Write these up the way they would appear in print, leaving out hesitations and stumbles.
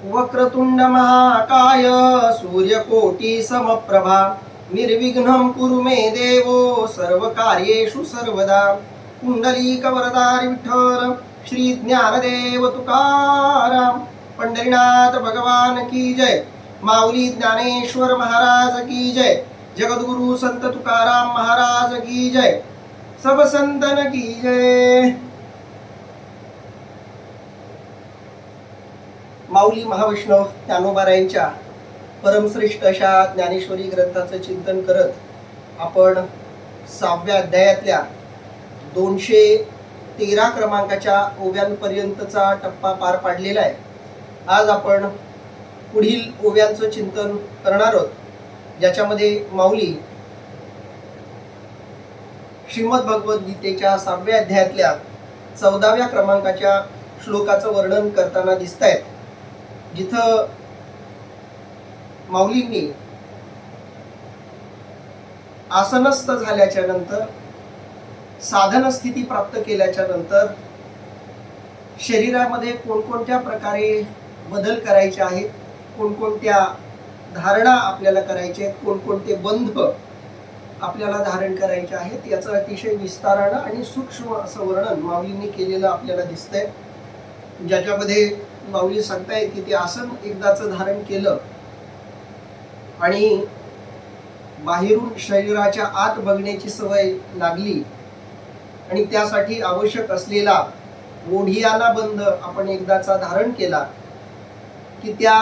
वक्रतुंड महाकाय सूर्यकोटि समप्रभा निर्विघ्नं कुरु मे देवो सर्वकार्येषु सर्वदा। कुंडलीक वरदारी विठ्ठल श्री ज्ञानदेव तुकाराम। पंढरीनाथ भगवान की जय। माऊली ज्ञानेश्वर महाराज की जय। जगद्गुरु संत तुकाराम महाराज की जय। सब संतन की जय। माऊली महावैष्णव ज्ञानोबारायांच्या परमश्रेष्ठ अशा ज्ञानेश्वरी ग्रंथाचं चिंतन करत आपण 6व्या अध्यायातल्या 213 क्रमांकाच्या ओव्यांपर्यंतचा टप्पा पार पाडलेला आहे। आज आपण पुढील ओव्यांचं चिंतन करणार आहोत, ज्याच्यामध्ये माऊली श्रीमद भगवद्गीतेच्या 6व्या अध्यायातल्या 14व्या क्रमांकाच्या श्लोकाचं वर्णन करताना दिसत आहेत, जिथं माऊलींनी आसनस्थ झाल्याच्या नंतर, साधन स्थिती प्राप्त केल्याच्या नंतर शरीरामध्ये कोणकोणत्या प्रकारे बदल करायचे आहेत, कोणकोणत्या धारणा आपल्याला करायच्या आहेत, कोणकोणते बंध आपल्याला धारण करायचे आहेत, याचं अतिशय विस्तारानं आणि सूक्ष्म असं वर्णन माऊलींनी केलेलं आपल्याला दिसतंय। ज्याच्यामध्ये माऊली सांगतायत की ते आसन एकदाचं धारण केलं आणि बाहेरून शरीराच्या आत बघण्याची सवय लागली आणि त्यासाठी आवश्यक असलेला ओढियाना बंध आपण एकदाचा धारण केला की त्या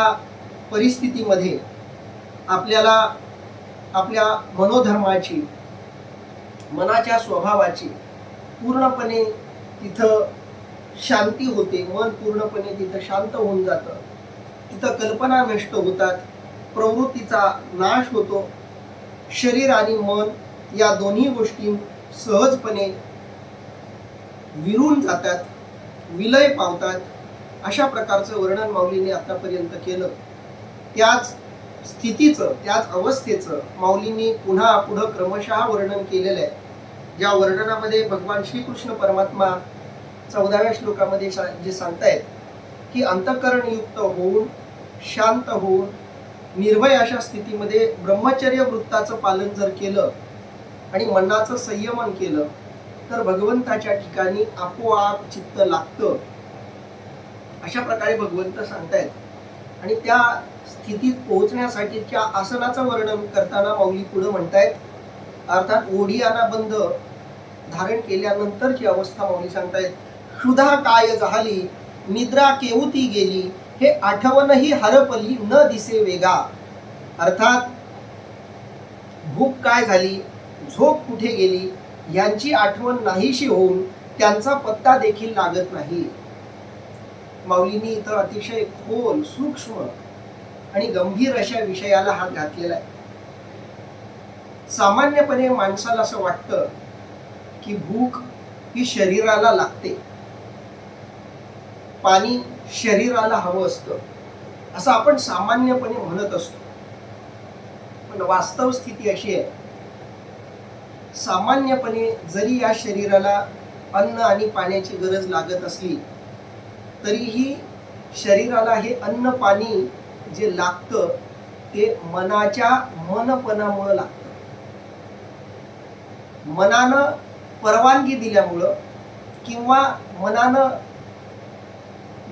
परिस्थितीमध्ये आपल्याला आपल्या मनोधर्माची, मनाच्या स्वभावाची पूर्णपणे तिथं शांती होते। मन पूर्णपणे तिथं शांत होऊन जातं। तिथं कल्पना नष्ट होतात, प्रवृत्तीचा नाश होतो। शरीर आणि मन या दोन्ही गोष्टी सहजपणे विरून जातात, विलय पावतात। अशा प्रकारचं वर्णन माऊलींनी आतापर्यंत केलं। त्याच स्थितीचं, त्याच अवस्थेचं माऊलींनी पुन्हा पुढं क्रमशः वर्णन केलेलं आहे। ज्या वर्णनामध्ये भगवान श्रीकृष्ण परमात्मा 14व्या श्लोकामध्ये जे सांगतायत की अंतःकरण युक्त होऊन, शांत होऊन, निर्भय अशा स्थितीमध्ये ब्रह्मचर्य वृत्ताचं पालन जर केलं आणि मनाचं संयमन केलं तर भगवंताच्या ठिकाणी आपोआप चित्त लागतं, अशा प्रकारे भगवंत सांगतायत। आणि त्या स्थितीत पोहोचण्यासाठी त्या आसनाचं वर्णन करताना माऊली पुढे म्हणतायत, अर्थात ओढियाना बंध धारण केल्यानंतरची अवस्था माऊली सांगतायत। क्षुधा काय झाली, निद्रा केवती गेली, हे आठवणही हरपली न दिसे वेगा। अर्थात भूक काय झाली, झोप कुठे गेली, यांची आठवण नाहीशी होऊन त्यांचा पत्ता देखील लागत नाही। माऊलींनी इथं अतिशय खोल, सूक्ष्म आणि गंभीर अशा विषयाला हात घातलेला आहे। सामान्यपणे माणसाला असं वाटतं की भूक ही शरीराला लागते, पाणी शरीराला हवं असतं, असं आपण सामान्यपणे म्हणत असतो। पण वास्तव स्थिती अशी आहे, सामान्यपणे जरी या शरीराला अन्न आणि पाण्याची गरज लागत असली तरीही शरीराला हे अन्न पाणी जे लागतं ते मनाच्या मनपणामुळे लागतं। मनानं परवानगी दिल्यामुळं किंवा मनानं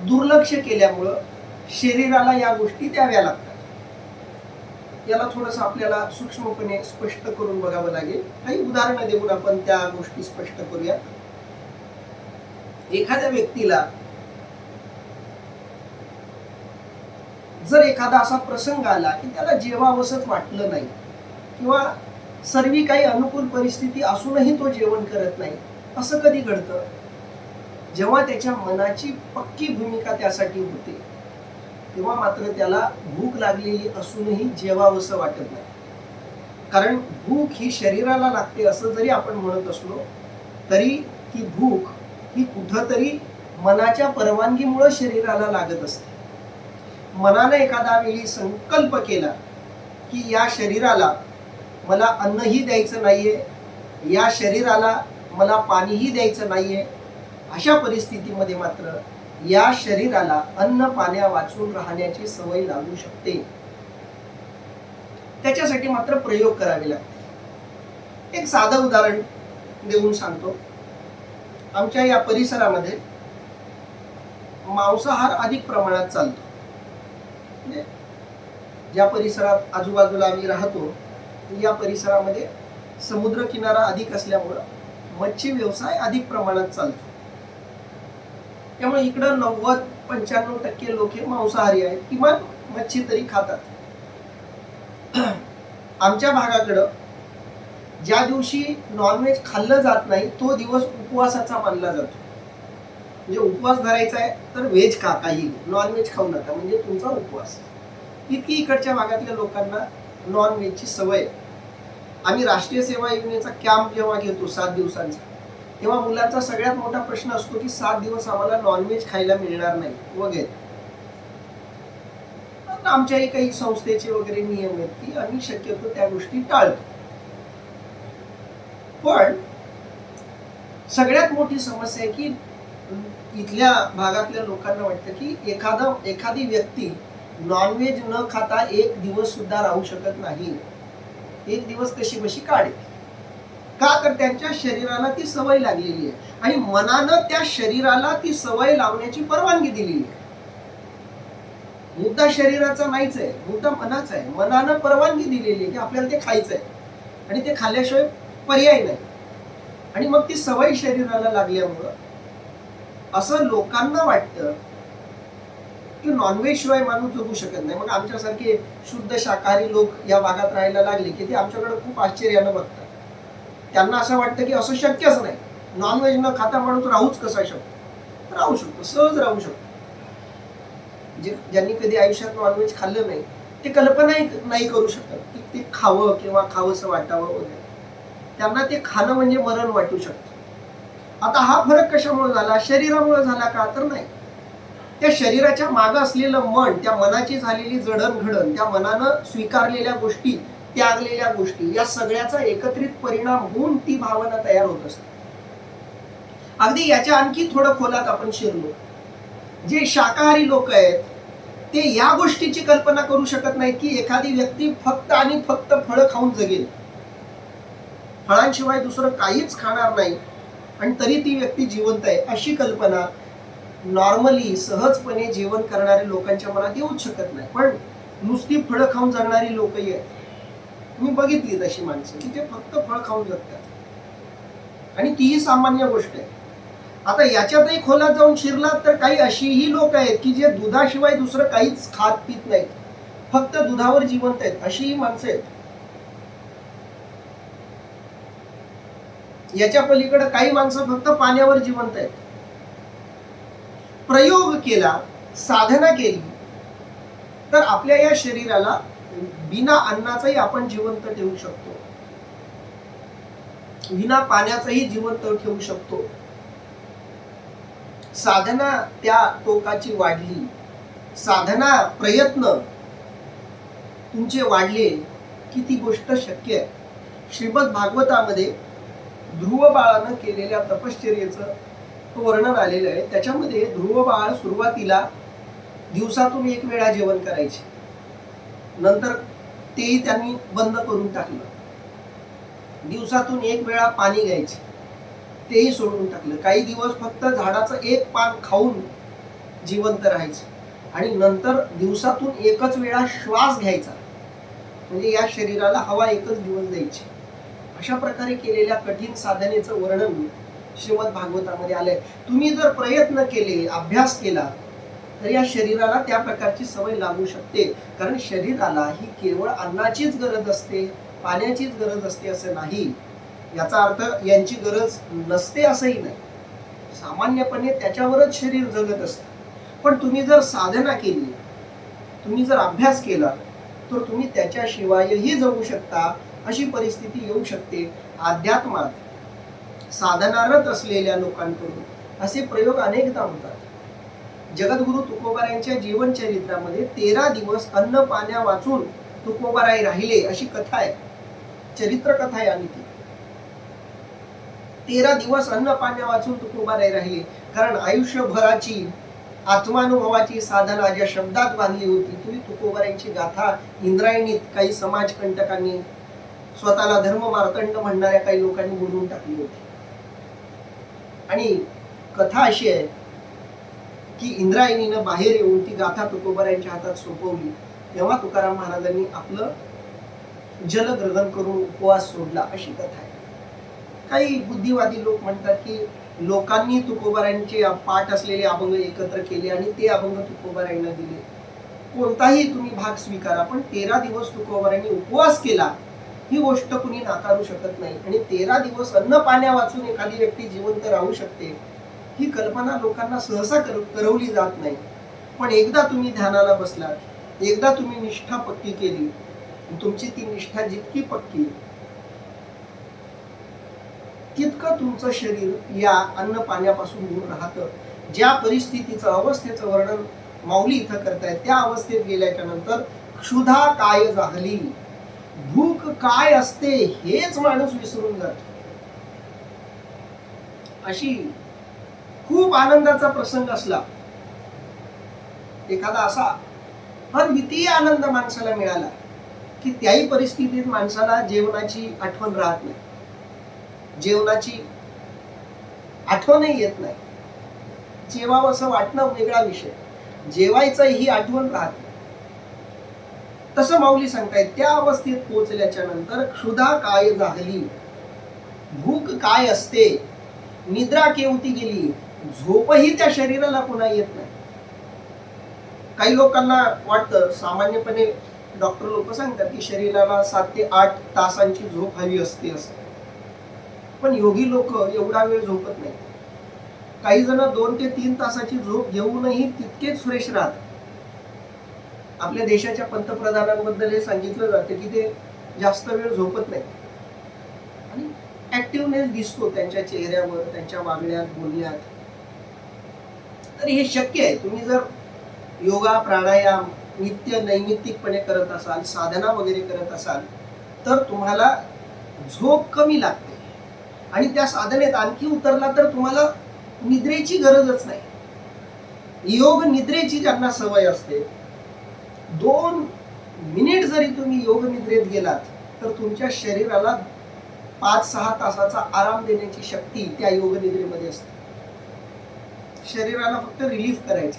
दुर्लक्ष केल्यामुळं शरीराला या गोष्टी द्याव्या लागतात। याला थोडंसं आपल्याला सूक्ष्मपणे स्पष्ट करून बघावं लागेल। काही उदाहरणं देऊन आपण त्या गोष्टी स्पष्ट करूया। एखाद्या व्यक्तीला जर एखादा असा प्रसंग आला की त्याला जेवावंसंच वाटलं नाही किंवा सर्वी काही अनुकूल परिस्थिती असूनही तो जेवण करत नाही, असं कधी घडतं? जेव्हा त्याच्या मनाची पक्की भूमिका त्यासाठी होते तेव्हा मात्र त्याला भूक लागलेली असूनही जेवावंसं वाटत नाही। कारण भूक ही शरीराला लागते असं जरी आपण म्हणत असलो तरी ही भूक ही कुठंतरी मनाच्या परवानगीमुळे शरीराला लागत असते। मनाने एखादा वेळी संकल्प केला की या शरीराला मला अन्नही द्यायचं नाहीये, या शरीराला मला पाणीही द्यायचं नाहीये, अशा परिस्थितीमध्ये मात्र या शरीराला अन्न पाण्या वाचून राहण्याची सवय लागू शकते. त्याच्यासाठी मात्र प्रयोग करावे लागते. एक साधं उदाहरण देऊन सांगतो. आमच्या या परिसरामध्ये मांसाहार अधिक प्रमाणात चालतो. म्हणजे ज्या परिसरात आजूबाजूला आम्ही राहतो या परिसरामध्ये समुद्र किनारा अधिक असल्यामुळं मच्छी व्यवसाय अधिक प्रमाणात चालतो. त्यामुळे इकडं 90-95% लोक हे मांसाहारी आहेत, किंवा मच्छी तरी खातात. आमच्या भागाकडं ज्या दिवशी नॉनव्हेज खाल्लं जात नाही तो दिवस उपवासाचा मानला जातो. म्हणजे उपवास धरायचा आहे तर व्हेज खा, काही नॉनव्हेज खाऊ नका, म्हणजे तुमचा उपवास. इतकी इकडच्या भागातल्या लोकांना नॉनव्हेजची सवय. आम्ही राष्ट्रीय सेवा योजनेचा कॅम्प जेव्हा घेतो 7 दिवसांचा, तेव्हा मुलांचा सगळ्यात मोठा प्रश्न असतो की 7 दिवस आम्हाला नॉनव्हेज खायला मिळणार नाही वगैरे. आमच्याही काही संस्थेचे वगैरे नियम आहेत की आम्ही शक्यतो त्या गोष्टी टाळतो. पण सगळ्यात मोठी समस्या आहे की इथल्या भागातल्या लोकांना वाटतं की एखादी व्यक्ती नॉनव्हेज न खाता एक दिवस सुद्धा राहू शकत नाही. एक दिवस कशी बशी काढेल. का तर त्यांच्या शरीराला ती सवय लागलेली आहे आणि मनानं त्या शरीराला ती सवय लावण्याची परवानगी दिलेली आहे. मुद्दा शरीराचा नाहीच आहे, मुद्दा मनाचा आहे. मनानं परवानगी दिलेली आहे की आपल्याला ते खायचं आहे आणि ते खाल्ल्याशिवाय पर्याय नाही. आणि मग ती सवय शरीराला लागल्यामुळं असं लोकांना वाटतं की नॉनव्हेज शिवाय माणूस जगू शकत नाही. मग आमच्यासारखे शुद्ध शाकाहारी लोक या भागात राहायला लागले की ते आमच्याकडे खूप आश्चर्यानं बघतात. त्यांना असं वाटतं की असं शक्यच नाही, नॉनव्हेज न खाता माणूस राहूच कसा शकतो. राहू शकतो, सहज राहू शकतो. ज्यांनी कधी आयुष्यात नॉनव्हेज खाल्लं नाही ते कल्पनाही नाही करू शकत की ते खावं किंवा खावंसं वाटावं वगैरे. त्यांना ते खाणं म्हणजे मरण वाटू शकतं. आता हा फरक कशामुळे झाला? शरीरामुळे झाला का? तर नाही. त्या शरीराच्या मागं असलेलं मन, त्या मनाची झालेली जडणघडण, त्या मनानं स्वीकारलेल्या गोष्टी, त्यागलेल्या गोष्टी, या सगळ्याचा एकत्रित परिणाम होऊन ती भावना तयार होत असते. अगदी याच्या आणखी थोडं खोलात आपण शिरलो. जे शाकाहारी लोक आहेत ते या गोष्टीची कल्पना करू शकत नाही की एखादी व्यक्ती फक्त आणि फक्त फळं खाऊन जगेल, फळांशिवाय दुसरं काहीच खाणार नाही आणि तरी ती व्यक्ती जिवंत आहे, अशी कल्पना नॉर्मली सहजपणे जेवण करणाऱ्या लोकांच्या मनात येऊच शकत नाही. पण नुसती फळं खाऊन जगणारी लोकही आहेत. मी बघितली तशी माणसं की ते फक्त फळ खाऊन जगतात आणि तीही सामान्य गोष्ट आहे. आता याच्यातही खोलात जाऊन शिरलात तर काही अशीही लोक आहेत की जे दुधाशिवाय दुसरं काहीच खात पित नाहीत, फक्त दुधावर जिवंत आहेत, अशीही माणसं आहेत. याच्या पलीकडे काही माणसं फक्त पाण्यावर जिवंत आहेत. प्रयोग केला, साधना केली तर आपल्या या शरीराला बिना अन्नाचंही आपण जिवंत ठेवू शकतो, बिना पाण्याचंही जिवंत ठेवू शकतो. साधना त्या टोकाची वाढली, साधना प्रयत्न तुमचे वाढले की ती गोष्ट शक्य आहे. श्रीमद भागवतामध्ये ध्रुव बाळानं केलेल्या तपश्चर्येचं वर्णन आलेलं आहे. त्याच्यामध्ये ध्रुव बाळ सुरुवातीला दिवसातून 1 वेळा जेवण करायचे, नंतर तेही त्यांनी बंद करून टाकलं. दिवसातून 1 वेळा पाणी घ्यायचे, तेही सोडून टाकलं. काही दिवस फक्त झाडाचं 1 पान खाऊन जिवंत राहायचं आणि नंतर दिवसातून 1च वेळा श्वास घ्यायचा, म्हणजे या शरीराला हवा 1च दिवस द्यायची. अशा प्रकारे केलेल्या कठीण साधनेचं वर्णन श्रीमद भागवतामध्ये आलंय. तुम्ही जर प्रयत्न केले, अभ्यास केला तर या शरीराला त्या प्रकारची सवय लागू शकते. कारण शरीराला ही केवळ अन्नाचीच गरज असते, पाण्याचीच गरज असते असं नाही. याचा अर्थ यांची गरज नसते असंही नाही. सामान्यपणे त्याच्यावरच शरीर जगत असतं. पण तुम्ही जर साधना केली, तुम्ही जर अभ्यास केला तर तुम्ही त्याच्याशिवायही जगू शकता, अशी परिस्थिती येऊ शकते. अध्यात्मात साधनारत असलेल्या लोकांकडून असे प्रयोग अनेकदा होतात. जगद्गुरु तुकोबारायांच्या जीवनचरित्रामध्ये 13 दिवस अन्न पाण्या वाचून तुकोबाराय राहिले अशी कथा आहे, चरित्र कथा आहे. आणि ती 13 दिवस अन्न पाण्या वाचून तुकोबाराय राहिले. कारण आयुष्यभराची आत्मानुभवाची साधना ज्या शब्दात बांधली होती, तुम्ही तुकोबारांची गाथा इंद्रायणीत काही समाजकंटकांनी, स्वतःला धर्म मार्तंड म्हणणाऱ्या काही लोकांनी बोलून टाकली होती. आणि कथा अशी आहे की इंद्रायणीनं बाहेर येऊन ती गाथा तुकोबारांच्या हातात सोपवली, तेव्हा तुकाराम महाराजांनी आपलं जलग्रहण करून उपवास सोडला, अशी कथा आहे. काही बुद्धिवादी लोक म्हणतात की लोकांनी तुकोबारांचे पाठ असलेले अभंग एकत्र केले आणि ते अभंग तुकोबारांना दिले. कोणताही तुम्ही भाग स्वीकारा, पण 13 दिवस तुकोबारांनी उपवास केला ही गोष्ट कुणी नाकारू शकत नाही. आणि 13 दिवस अन्न पाण्या वाचून एखादी व्यक्ती जिवंत राहू शकते ही कल्पना लोकांना सहसा करवली जात नाही. पण एकदा तुम्ही ध्यानाला बसलात, एकदा तुम्ही निष्ठा पक्की केली, तुमची ती निष्ठा जितकी पक्की तितकं तुमचं शरीर या अन्न पाण्यापासून दूर राहतं. ज्या परिस्थितीचं अवस्थेचं वर्णन माऊली इथं करतायत, त्या अवस्थेत गेल्याच्या नंतर क्षुधा काय झाली, भूक काय असते हेच माणूस विसरून जातो. अशी खूप आनंदाचा प्रसंग असला, एखादा असा अद्वितीय आनंद माणसाला मिळाला की त्याही परिस्थितीत माणसाला जेवणाची आठवण राहत नाही, जेवणाची आठवणही येत नाही. जेवावं असं वाटणं वेगळा विषय, जेवायचं ही आठवण राहत नाही. तसं माऊली सांगतायत, त्या अवस्थेत पोहोचल्याच्या नंतर क्षुधा काय झाली, भूक काय असते, निद्रा केवती गेली, झोपही त्या शरीराला पुन्हा येत नाही. काही लोकांना वाटतं, सामान्यपणे डॉक्टर लोक सांगतात की शरीराला 7 ते 8 तासांची झोप हवी असते असं, पण योगी लोक एवढा वेळ झोपत नाही. काही जण 2 ते 3 तासाची झोप घेऊनही तितकेच फ्रेश राहतात. आपल्या देशाच्या पंतप्रधानांबद्दल हे सांगितलं जातं की ते जास्त वेळ झोपत नाही आणि ऍक्टिव्हनेस दिसतो त्यांच्या चेहऱ्यावर, त्यांच्या वागण्यात, बोलण्यात. तर हे शक्य आहे. तुम्ही जर योगा, प्राणायाम नित्य नैमित्तिकपणे करत असाल, साधना वगैरे करत असाल, तर तुम्हाला झोप कमी लागते. आणि त्या साधनेत आणखी उतरला तर तुम्हाला निद्रेची गरजच नाही. योग निद्रेची ज्यांना सवय असते, 2 मिनिट जरी तुम्ही योग निद्रेत गेलात तर तुमच्या शरीराला 5-6 तासाचा आराम देण्याची शक्ती त्या योग निद्रेमध्ये असते. शरीराला फक्त रिलीफ करायचं.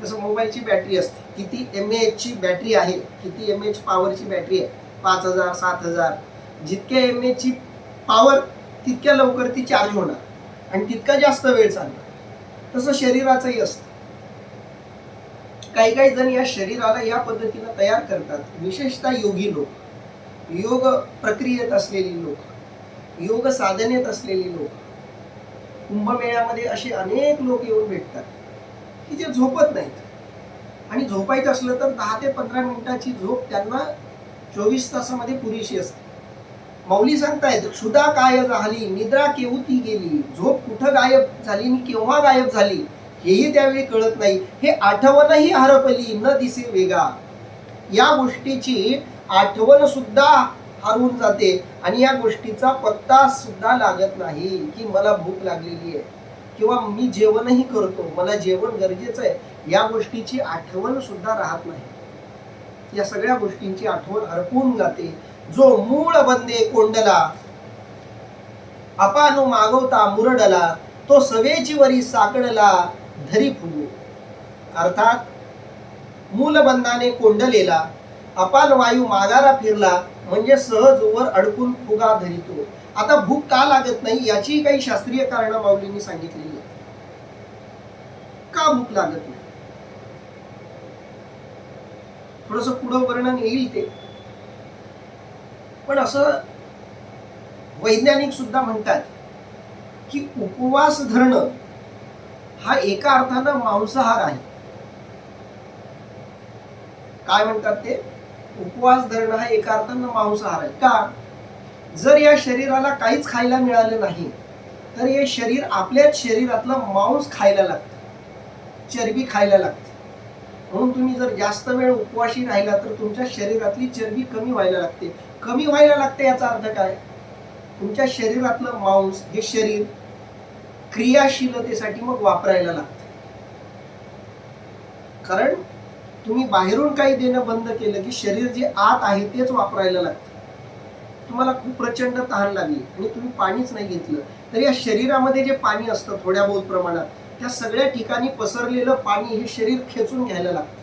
जसं मोबाईलची बॅटरी असते, किती mAh ची बॅटरी आहे, किती mAh पॉवरची बॅटरी आहे, 5000 7000, जितक्या mAh ची पॉवर तितक्या लवकर ती चार्ज होणार आणि तितका जास्त वेळ चालणार. तसं शरीराचंही असतं. काही काही जण या शरीराला या पद्धतीनं तयार करतात, विशेषतः योगी लोक, योग प्रक्रियेत असलेली लोक, योग साधनेत असलेली लोक. कुंभमेळ्यामध्ये असे अनेक लोक येऊन भेटतात की जे झोपत नाहीत, आणि झोपायचं असलं तर 10 ते 15 मिनिटाची झोप त्यांना 24 तासामध्ये पुरेशी असते. माऊली सांगतायत, क्षुधा काय झाली, निद्रा केवती गेली, झोप कुठं गायब झाली आणि केव्हा गायब झाली हेही त्यावेळी कळत नाही. हे आठवणही हरपली न दिसे वेगा. या गोष्टीची आठवण सुद्धा हरवून जाते आणि या गोष्टीचा पत्ता सुद्धा लागत नाही की मला भूक लागलेली आहे किंवा मी जेवणही करतो, मला जेवण गरजेचं आहे. या गोष्टीची आठवण सुद्धा राहत नाही. या सगळ्या गोष्टींची आठवण हरपून जाते. जो मूळ बंदे कोंडला, अपानो मागवता मुरडला, तो सवेची वरी साकडला धरी फुगू. अर्थात मूलबंधाने कोंडलेला, अपान वायू मागारा फिरला, म्हणजे सहज वर अडकून फुगा धरितो. आता भूक का लागत नाही याची काही शास्त्रीय कारणं माऊलींनी सांगितलेली आहेत. का भूक लागत नाही थोडस पुढं वर्णन येईल ते. पण असं वैज्ञानिक सुद्धा म्हणतात की उपवास धरणं हा एका अर्थानं मांसाहार आहे. काय म्हणतात ते? उपवास धरणं हा एका अर्थानं मांसाहार आहे. का? जर या शरीराला काहीच खायला मिळालं नाही तर हे शरीर आपल्याच शरीरातलं मांस खायला लागतं, चरबी खायला लागते. म्हणून तुम्ही जर जास्त वेळ उपवाशी राहिला तर तुमच्या शरीरातली चरबी कमी व्हायला लागते. कमी व्हायला लागते याचा अर्थ काय? तुमच्या शरीरातलं मांस हे शरीर क्रियाशीलतेसाठी मग वापरायला लागतं. कारण तुम्ही बाहेरून काही देणं बंद केलं की शरीर जे आत आहे तेच वापरायला लागतं. तुम्हाला खूप प्रचंड तहान लागली आणि तुम्ही पाणीच नाही घेतलं तर या शरीरामध्ये जे पाणी असतं थोड्या बहुत प्रमाणात त्या सगळ्या ठिकाणी पसरलेलं पाणी हे शरीर खेचून घ्यायला लागतं.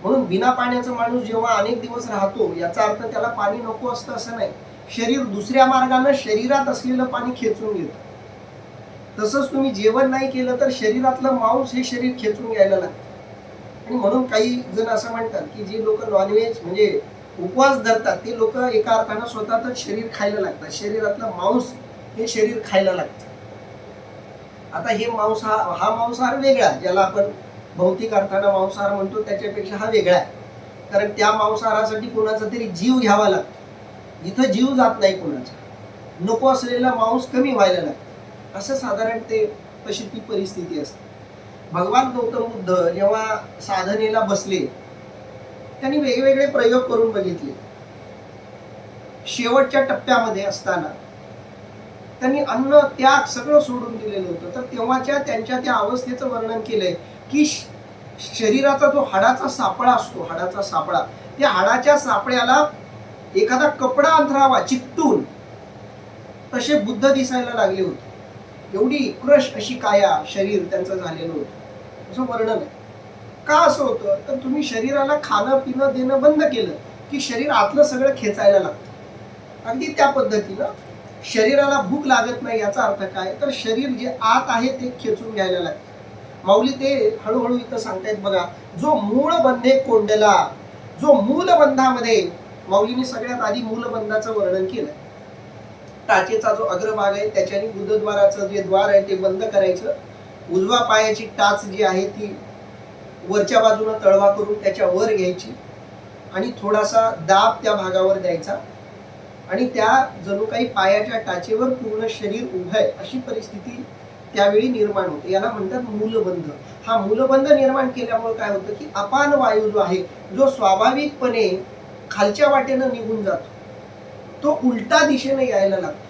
म्हणून बिना पाण्याचा माणूस जेव्हा अनेक दिवस राहतो याचा अर्थ त्याला पाणी नको असतं असं नाही. शरीर दुसऱ्या मार्गाने शरीरात असलेलं पाणी खेचून घेतं. तसंच तुम्ही जेवण नाही केलं तर शरीरातलं मांस हे शरीर खेचून घ्यायला लागतं. आणि म्हणून काही जण असं म्हणतात की जे लोक नॉनव्हेज म्हणजे उपवास धरतात ते लोक एका अर्थानं स्वतःच शरीर खायला लागतात. शरीरातलं मांस हे शरीर खायला लागतं. आता हे हा मांसाहार वेगळा, ज्याला आपण भौतिक अर्थानं मांसाहार म्हणतो त्याच्यापेक्षा हा वेगळा आहे. कारण त्या मांसाहारासाठी कोणाचा तरी जीव घ्यावा लागतो. इथं जीव जात नाही कोणाचा. नको असलेला मांस कमी व्हायला लागतं. असं साधारण तशी ती परिस्थिती असते. भगवान गौतम बुद्ध जेव्हा साधनेला बसले त्यांनी वेगवेगळे प्रयोग करून बघितले. शेवटच्या टप्प्यामध्ये असताना त्यांनी अन्न त्याग सगळं सोडून दिलेलं होतं. तर तेव्हाच्या त्यांच्या त्या अवस्थेचं वर्णन केलंय की शरीराचा जो हाडाचा सापळा असतो, हाडाचा सापळा, त्या हाडाच्या सापळ्याला एखादा कपडा अंथरावा चिकटून तसे बुद्ध दिसायला लागले होते. एवढी क्रश अशी काया शरीर त्यांचं झालेलं होतं असं वर्णन आहे. का असं होतं तर तुम्ही शरीराला खाणं पिणं देणं बंद केलं की शरीर आतलं सगळं खेचायला लागतं. अगदी त्या पद्धतीनं शरीराला भूक लागत नाही याचा अर्थ काय तर शरीर जे आत आहे ते खेचून घ्यायला लागतं. माऊली ते हळूहळू इथं सांगतायत बघा. जो मूळ बंधे कोंडला, जो मूलबंधामध्ये, माऊलीने सगळ्यात आधी मूलबंधाचं वर्णन केलं. टाचेचा जो अग्रभाग आहे त्याच्याने गुदद्वाराचं जे द्वार आहे ते बंद करायचं. उजवा पायाची टाच जी आहे ती वरच्या बाजूने तळवा करून त्याच्या वर घ्यायची आणि थोडासा दाब त्या भागावर द्यायचा आणि त्या जणू काही पायाच्या टाचेवर पूर्ण शरीर उभं आहे अशी परिस्थिती त्यावेळी निर्माण होते. याला म्हणतात मूलबंध. हा मूलबंध निर्माण केल्यामुळे काय होतं की अपान वायू जो आहे जो स्वाभाविकपणे खालच्या वाटेनं निघून जातो तो उलटा दिशेने यायला लागतो.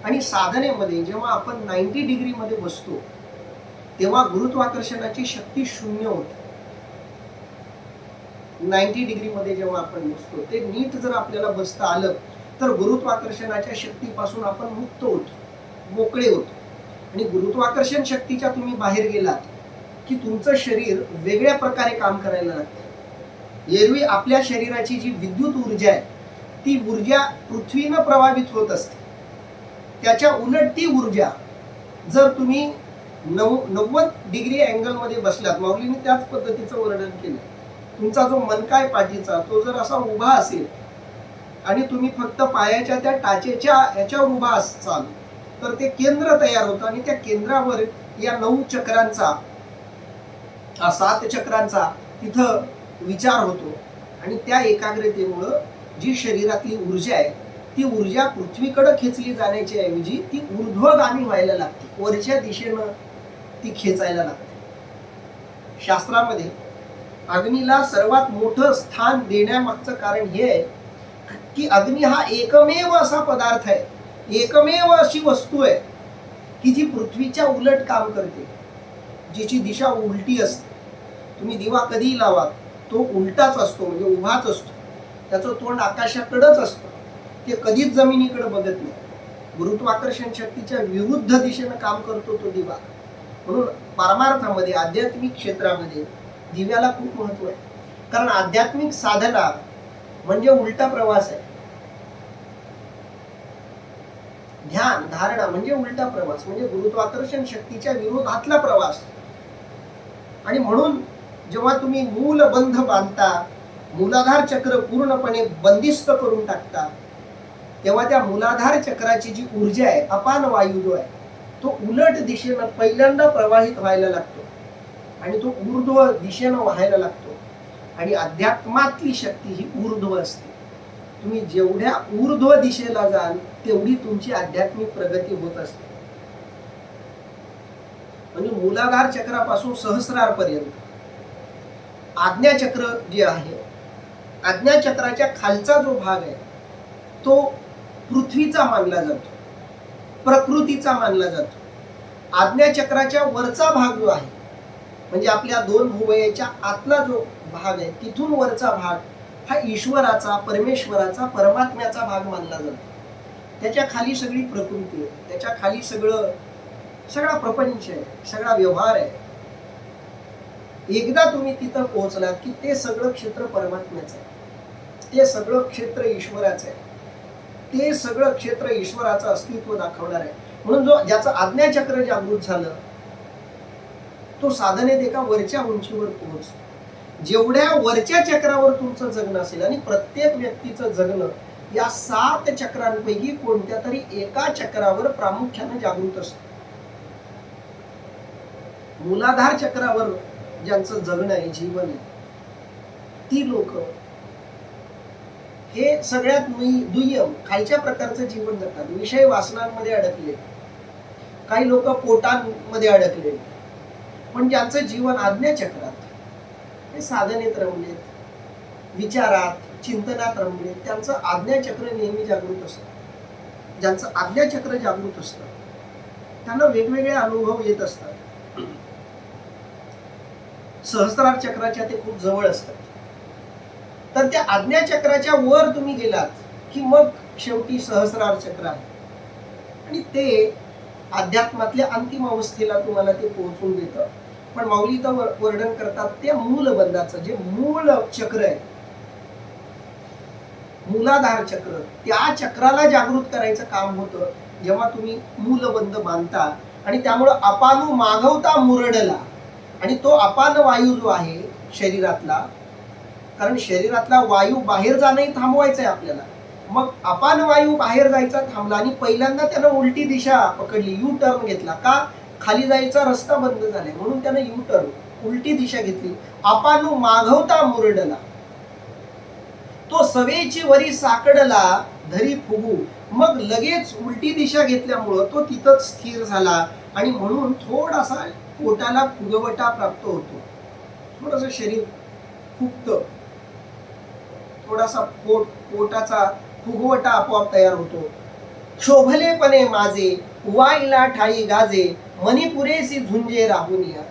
आणि साधनेमध्ये जेव्हा आपण 90 डिग्री मध्ये बसतो तेव्हा गुरुत्वाकर्षणाची शक्ती शून्य होते. 90 डिग्री मध्ये जेव्हा आपण बसतो ते नीट जर आपल्याला बसता आलं तर गुरुत्वाकर्षणाच्या शक्तीपासून आपण मुक्त होतो, मोकळे होतो. आणि गुरुत्वाकर्षण शक्तीच्या तुम्ही बाहेर गेलात की तुमचं शरीर वेगळ्या प्रकारे काम करायला लागतं. एरवी आपल्या शरीराची जी विद्युत ऊर्जा आहे ती ऊर्जा पृथ्वीनं प्रभावित होत असते. त्याच्या उलट ती ऊर्जा जर तुम्ही 90 डिग्री अँगल मध्ये बसलात, माऊलीने त्याच पद्धतीचं वर्णन केलं. तुमचा जो मनकाय पाठीचा तो जर असा उभा असेल आणि तुम्ही फक्त पायाच्या त्या टाचेच्या ह्याच्यावर उभा असाल तर ते केंद्र तयार होतं आणि त्या केंद्रावर या 9 चक्रांचा 7 चक्रांचा तिथं विचार होतो आणि त्या एकाग्रतेमुळं जी शरीरातली ऊर्जा आहे ती ऊर्जा पृथ्वीकडे खेचली जाण्याच्या ऐवजी ती ऊर्ध्वगामी व्हायला लागते, वरच्या दिशेनं ती खेचायला लागते. शास्त्रामध्ये अग्नीला सर्वात मोठं स्थान देण्यामागचं कारण हे आहे की अग्नी हा एकमेव असा पदार्थ आहे, एकमेव अशी वस्तू आहे की जी पृथ्वीच्या उलट काम करते, जिची दिशा उलटी असते. तुम्ही दिवा कधीही लावा तो उलटाच असतो, म्हणजे उभाच असतो. त्याचं तोंड आकाशाकडेच असतं, ते कधीच जमिनीकडे बघत नाही. गुरुत्वाकर्षण शक्तीच्या विरुद्ध दिशेनं काम करतो तो दिवा. म्हणून परमार्थामध्ये आध्यात्मिक क्षेत्रामध्ये दिव्याला खूप महत्व आहे. कारण आध्यात्मिक साधना म्हणजे उलटा प्रवास आहे. ध्यान धारणा म्हणजे उलटा प्रवास, म्हणजे गुरुत्वाकर्षण शक्तीच्या विरोधातला प्रवास. आणि म्हणून जेव्हा तुम्ही मूलबंध बांधता, मूलाधार चक्र पूर्णपणे बंदिस्त करून टाकता, तेव्हा त्या मूलाधार चक्राची जी ऊर्जा आहे, अपान वायू जो आहे तो उलट दिशेनं पहिल्यांदा प्रवाहित व्हायला लागतो आणि तो ऊर्ध्व दिशेनं व्हायला लागतो. आणि अध्यात्मातली शक्ती ही ऊर्ध्व असते. तुम्ही जेवढ्या ऊर्ध्व दिशेला जाल तेवढी तुमची आध्यात्मिक प्रगती होत असते. म्हणजे मूलाधार चक्रापासून सहस्रार पर्यंत आज्ञाचक्र जे आहे, आज्ञाचक्राच्या खालचा जो भाग आहे तो पृथ्वीचा मानला जातो, प्रकृतीचा मानला जातो. आज्ञाचक्राच्या वरचा भाग जो आहे म्हणजे आपल्या दोन भुवयाच्या आतला जो भाग आहे तिथून वरचा भाग हा ईश्वराचा, परमेश्वराचा, परमात्म्याचा भाग मानला जातो. त्याच्या खाली सगळी प्रकृती आहे, त्याच्या खाली सगळा प्रपंच आहे, सगळा व्यवहार आहे. एकदा तुम्ही तिथं पोहोचलात की ते सगळं क्षेत्र परमात्म्याचं आहे, ते सगळं क्षेत्र ईश्वराचं आहे, ते सगळं क्षेत्र ईश्वराचं अस्तित्व दाखवणार आहे. म्हणून ज्याचं आज्ञाचक्र जागृत झालं तो साधनेत एका वरच्या उंचीवर पोहोचतो. जेवढ्या वरच्या चक्रावर तुमचं जगणं असेल, आणि प्रत्येक व्यक्तीचं जगणं या 7 चक्रांपैकी कोणत्या तरी एका चक्रावर प्रामुख्याने जागृत असतं. मूलाधार चक्रावर ज्यांचं जगणं आहे, जीवन आहे, ती लोक हे सगळ्यात दुय्यम खालच्या प्रकारचं जीवन जगतात. विषय वासनांमध्ये अडकले, काही लोक पोटांमध्ये अडकले, पण ज्यांचं जीवन आज्ञाचक्रात, हे साधनेत रमलेत, विचारात, चिंतनात रमलेत, त्यांचं आज्ञाचक्र नेहमी जागृत असतं. ज्यांचं आज्ञाचक्र जागृत असतं त्यांना वेगवेगळे अनुभव येत असतात. सहस्त्रार चक्राच्या ते खूप जवळ असतात. तर त्या आज्ञाचक्राच्या वर तुम्ही गेलात की मग शेवटी सहस्रार चक्र आहे, आणि ते अध्यात्मातल्या अंतिम अवस्थेला तुम्हाला ते पोहोचून देतं. पण माऊली तर वर्णन करतात त्या मूलबंधाचं, जे मूळ चक्र आहे, मूलाधार चक्र, त्या चक्राला जागृत करायचं काम होतं जेव्हा तुम्ही मूलबंध बांधता. आणि त्यामुळं अपानू मागवता मुरडला, आणि तो अपान वायू जो आहे शरीरातला, कारण शरीरातला वायू बाहेर जाणंही थांबवायचं आहे आपल्याला. मग अपान वायू बाहेर जायचा थांबला, आणि पहिल्यांदा त्यानं उलटी दिशा पकडली, यू टर्न घेतला. का? खाली जायचा रस्ता बंद झालाय म्हणून त्यानं यू टर्न, उलटी दिशा घेतली. अपानू मागवता मुरडला, तो सवेची वरी साकडला धरी फुगू. मग लगेच उलटी दिशा घेतल्यामुळं तो तिथंच स्थिर झाला, आणि म्हणून थोडासा पोटाला फुगवटा प्राप्त होतो, थोडंसं शरीर फुगतं, थोडासा पोटाचा फुगवटा आपोआप तयार होतो. शोभलेपणे माझे उवाईला ठाई गाजे, मनी पुरेसी झुंजे राहुनिया.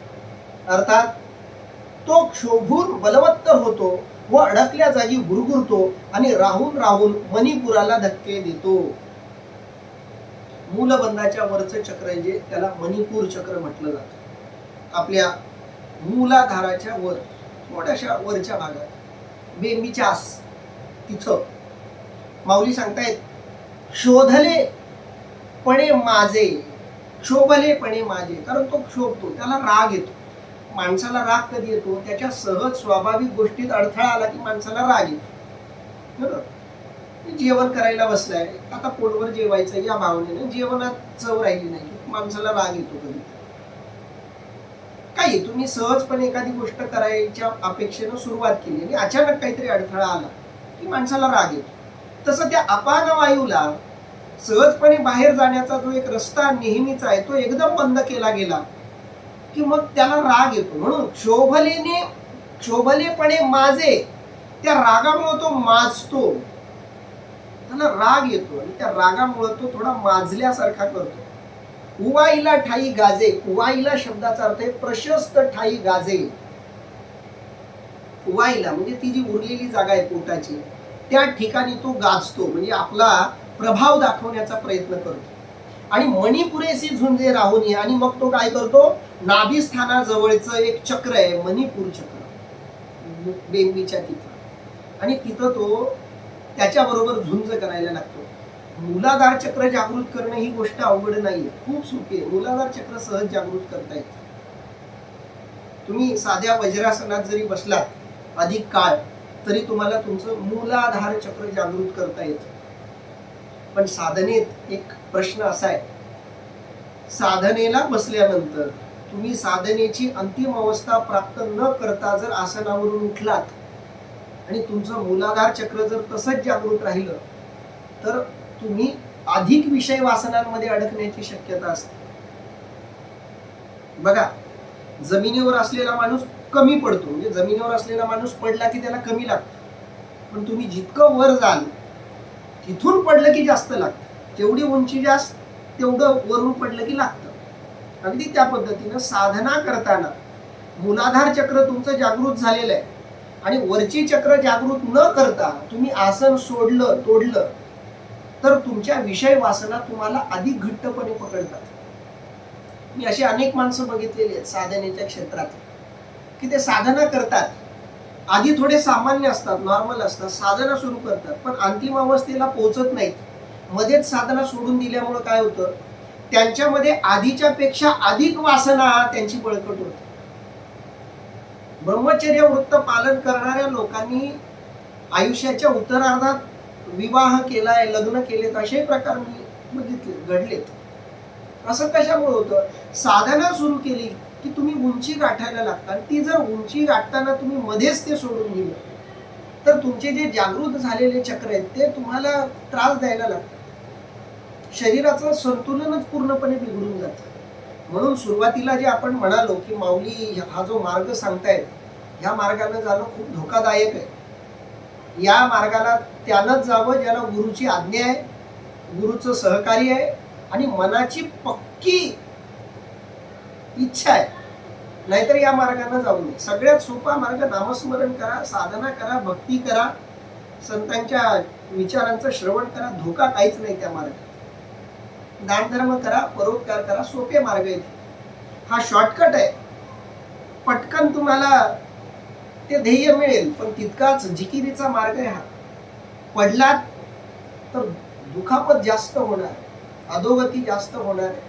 अर्थात तो क्षोभून बलवत्तर होतो व अडकल्या जागी गुरगुरतो, आणि राहून राहून मणिपुराला धक्के देतो. मूलबंधाच्या वरचं चक्र आहे जे त्याला मणिपूर चक्र म्हटलं जातं. आपल्या मूलाधाराच्या वर, थोड्याशा वरच्या भागात, बेंबीच्या आस, तिथं माऊली सांगतायत शोधले पणे माझे, क्षोभलेपणे माझे. कारण तो क्षोभतो, त्याला राग येतो. माणसाला राग कधी येतो? त्याच्या सहज स्वाभाविक गोष्टीत अडथळा आला की माणसाला राग येतो. बरोबर? जेवण करायला बसलाय, आता पोटभर जेवायचं या भावनेनं जेवणात चव राहिली नाही, माणसाला राग येतो. कधी काही तुम्ही सहजपणे एखादी गोष्ट करायच्या अपेक्षेनं सुरुवात केली आणि अचानक काहीतरी अडथळा आला की माणसाला राग येतो. तसं त्या अपान वायूला सहजपणे बाहेर जाण्याचा जो एक रस्ता नेहमीचा आहे तो एकदम बंद केला गेला की मग त्याला राग येतो. म्हणून क्षोभलेपणे माझे, त्या रागामुळे तो माजतो, त्याला राग येतो, आणि त्या रागामुळे तो थोडा माजल्यासारखा करतो. उवाईला ठाई गाजे, उवाईला शब्दाचा अर्थ आहे प्रशस्त ठाई गाजे. उवाईला म्हणजे ती जी उरलेली जागा आहे पोटाची, त्या ठिकाणी तो गाजतो, म्हणजे आपला प्रभाव दाखवण्याचा प्रयत्न करतो. आणि मणिपुरेसी झुंजे राहुनी, आणि मग तो काय करतो? नाभिस्थानाजवळचं एक चक्र आहे मणिपूर चक्र, बेंबीच्या तिथं, आणि तिथं तो त्याच्याबरोबर झुंज करायला लागतो. मूलाधार चक्र जागृत करणं ही गोष्ट अवघड नाहीये, खूप सोपी आहे. मूलाधार चक्र सहज जागृत करता येतं. तुम्ही साध्या वज्रासनात जरी बसलात अधिक काळ तरी तुम्हाला तुमचं मूलाधार चक्र जागृत करता येतं. पण साधनेत एक प्रश्न असा आहे, साधनेला बसल्यानंतर तुम्ही साधनेची अंतिम अवस्था प्राप्त न करता जर आसनावरून उठलात आणि तुमचं मूलाधार चक्र जर तसंच जागृत राहिलं तर तुम्ही अधिक विषय वासनांमध्ये अडकण्याची शक्यता असते. बघा, जमिनीवर असलेला माणूस कमी पडतो, म्हणजे जमिनीवर असलेला माणूस पडला की त्याला कमी लागतं, पण तुम्ही जितकं वर जाल तिथून पडलं की जास्त लागतं. जेवढी उंची जास्त तेवढं वरून पडलं की लागतं. अगदी त्या पद्धतीनं साधना करताना मूलाधार चक्र तुमचं जागृत झालेलं आहे आणि वरची चक्र जागृत न करता तुम्ही आसन सोडलं तोडलं तर तुमच्या विषय वासना तुम्हाला अधिक घट्टपणे पकडतात. मी अशी अनेक माणसं बघितलेली आहेत साधनेच्या क्षेत्रात की ते साधना करतात, आधी थोडे सामान्य असतात, नॉर्मल असतात, साधना सुरू करतात, पण अंतिम अवस्थेला पोहोचत नाहीत. मध्येच साधना सोडून दिल्यामुळे काय होतं, त्यांच्यामध्ये आधीच्या पेक्षा अधिक वासना त्यांची बळकट होते. ब्रह्मचर्य वृत्त पालन करणाऱ्या लोकांनी आयुष्याच्या उत्तरार्धात विवाह केलाय, लग्न केलेत, असे प्रकार मी बघितले, घडलेत. असं कशामुळे होतं, साधना सुरू केली की तुम्ही उंची गाठायला लागता, ती जर उंची गाठताना तुम्ही मध्येच ते सोडून दिलं तर तुमचे जे जागृत झालेले चक्र आहेत ते तुम्हाला त्रास द्यायला लागतात. शरीराचं संतुलनच पूर्णपणे बिघडून जातं. म्हणून सुरुवातीला जे आपण म्हणालो की माऊली हा जो मार्ग सांगतायत, ह्या मार्गाने जाणं खूप धोकादायक आहे. या मार्गाला त्यानंच जावं ज्याला गुरुची आज्ञा आहे, गुरुचं सहकार्य आहे आणि मनाची पक्की इच्छा आहे. नाहीतर या मार्गाने जाऊ नये. सगळ्यात सोपा मार्ग नामस्मरण करा, साधना करा, भक्ती करा, संतांच्या विचारांचं श्रवण करा. धोका काहीच नाही त्या मार्गात. दानधर्म करा, परोपकार करा, सोपे मार्ग आहेत. हा शॉर्टकट आहे, पटकन तुम्हाला ते ध्येय मिळेल, पण तितकाच जिकिरीचा मार्ग आहे हा. पडलात तर दुखापत जास्त होणार आहे, अधोगती जास्त होणार आहे.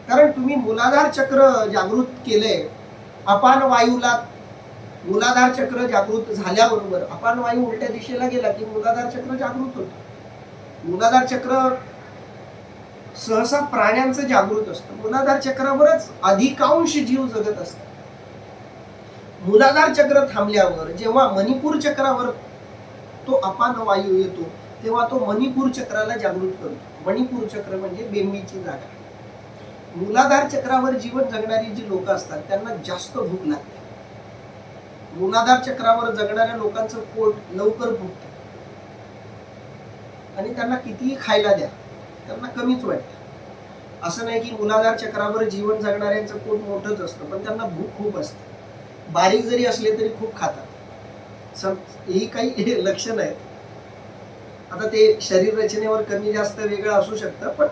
कारण तुम्ही मूलाधार चक्र जागृत केले. अपान वायूला मूलाधार चक्र जागृत झाल्याबरोबर अपान वायू उलट्या दिशेला गेला की मूलाधार चक्र जागृत होतं. मूलाधार चक्र सहसा प्राण्यांचं जागृत असतं. मूलाधार चक्रावरच अधिकांश जीव जगत असतात. मूलाधार चक्र थांबल्यावर जेव्हा मणिपूर चक्रावर तो अपान वायू येतो तेव्हा तो मणिपूर चक्राला जागृत करतो. मणिपूर चक्र म्हणजे बेंबीची जागा. मूलाधार चक्रावर जीवन जगणारी जी लोक असतात त्यांना जास्त भूक लागते. मूलाधार चक्रावर जगणाऱ्या लोकांचं पोट लवकर फुगतं आणि त्यांना कितीही खायला द्या त्यांना कमीच वाटतं. असं नाही की मूलाधार चक्रावर जीवन जगणाऱ्यांचं पोट मोठंच असतं, पण त्यांना भूक खूप असते. बारीक जरी असले तरी खूप खातात. ही काही लक्षणं आहेत. आता ते शरीर रचनेवर कमी जास्त वेगळं असू शकतं, पण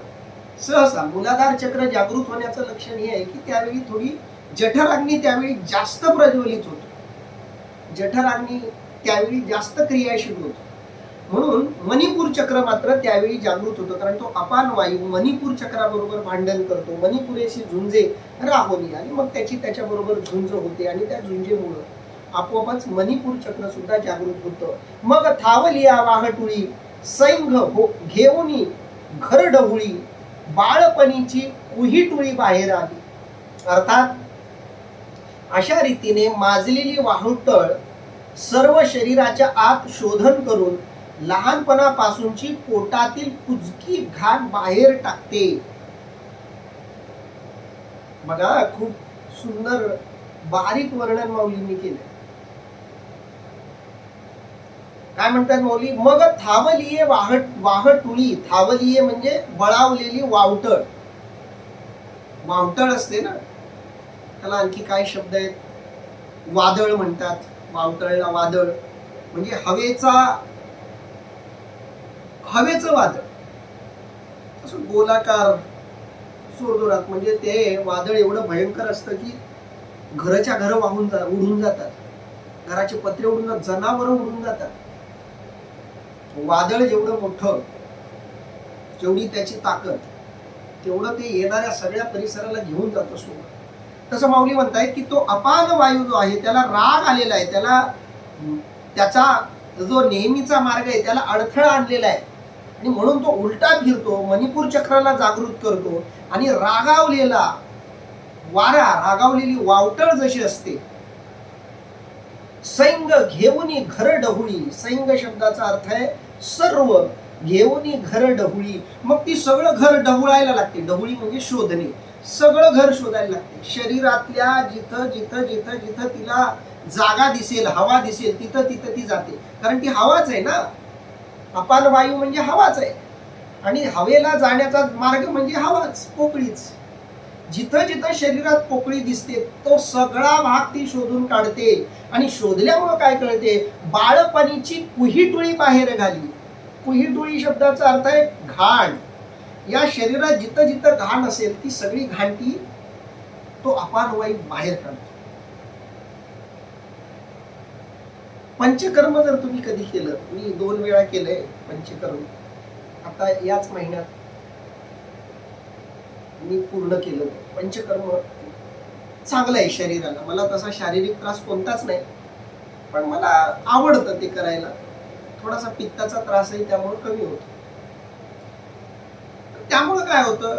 सहसा मूलाधार चक्र जागृत होण्याचं लक्षण हे आहे की त्यावेळी थोडी जठराग्नी त्यावेळी जास्त प्रज्वलित होतो. जठराग्नी त्यावेळी जास्त क्रियाशील होतो. म्हणून मणिपूर चक्र मात्र त्यावेळी जागृत होतं, कारण तो अपान वायू मणिपूर चक्राबरोबर भांडण करतो. मणिपुरेशी झुंजे राहोली आणि मग त्याच्याबरोबर झुंज होते आणि त्या झुंजेमुळं आपोआपच मणिपूर चक्र सुद्धा जागृत होतं. मग थावलिया वाहटुळी सैंघ हो घेऊनी घर डहुळी बाळपणीची कुही टुळी बाहेर आली. अर्थात अशा रीतीने माजलेली वाहुटळ सर्व शरीराच्या आत शोधन करून लहानपणापासूनची पोटातील कुजकी घाण बाहेर टाकते. बघा, खूप सुंदर बारीक वर्णन माऊलींनी केलं. काय म्हणतात माऊली, मग थावलिये वाहटुळी. थावलिये म्हणजे बळावलेली वावटळ. वावटळ असते ना, त्याला आणखी काय शब्द आहेत, वादळ म्हणतात. वावटळला वादळ म्हणजे हवेचं वादळ, असं गोलाकार जोरजोरात. म्हणजे ते वादळ एवढं भयंकर असतं की घराच्या घर उडून जातात, घराचे पत्रे उडून जातात, जनावरं उडून जातात. वादळ जेवढं मोठं, जेवढी त्याची ताकद, तेवढं ते येणाऱ्या सगळ्या परिसराला घेऊन जात असतो. तसं माऊली म्हणतायत की तो अपान वायू जो आहे त्याला राग आलेला आहे, त्याचा जो नेहमीचा मार्ग आहे त्याला अडथळा आणलेला आहे आणि म्हणून तो उलटा फिरतो, मणिपूर चक्राला जागृत करतो आणि रागावलेला वारा, रागावलेली वावटळ जशी असते, सैंग घेऊनी घर डहुळी. सैंग शब्दाचा अर्थ आहे सर्व, घेऊनी घर डहुळी. मग ती सगळं घर डहुळायला लागते. डहुळी म्हणजे शोधणे, सगळं घर शोधायला लागते. शरीरातल्या जिथं जिथं जिथं जिथं तिला जागा दिसेल, हवा दिसेल, तिथं तिथं ती जाते. कारण ती हवाच आहे ना, अपान वायू म्हणजे हवाच आहे आणि हवेला जाण्याचा मार्ग म्हणजे हवाच, पोकळीच. जिथं जिथं शरीरात पोकळी दिसते तो सगळा भाग ती शोधून काढते आणि शोधल्यामुळं काय कळते, बाळपणीची कुहीटुळी बाहेर घाली. कुहीटुळी शब्दाचा अर्थ आहे घाण. या शरीरात जिथं जिथं घाण असेल ती सगळी घाण ती तो अपान वायू बाहेर काढतो. पंचकर्म जर तुम्ही कधी केलं, मी 2 वेळा केलंय पंचकर्म, आता याच महिन्यात मी पूर्ण केलं. पंचकर्म चांगलं आहे शरीराला. मला तसा शारीरिक त्रास कोणताच नाही, पण मला आवडतं ते करायला. थोडासा पित्ताचा त्रास आहे त्यामुळे कमी होतो. त्यामुळे काय होतं,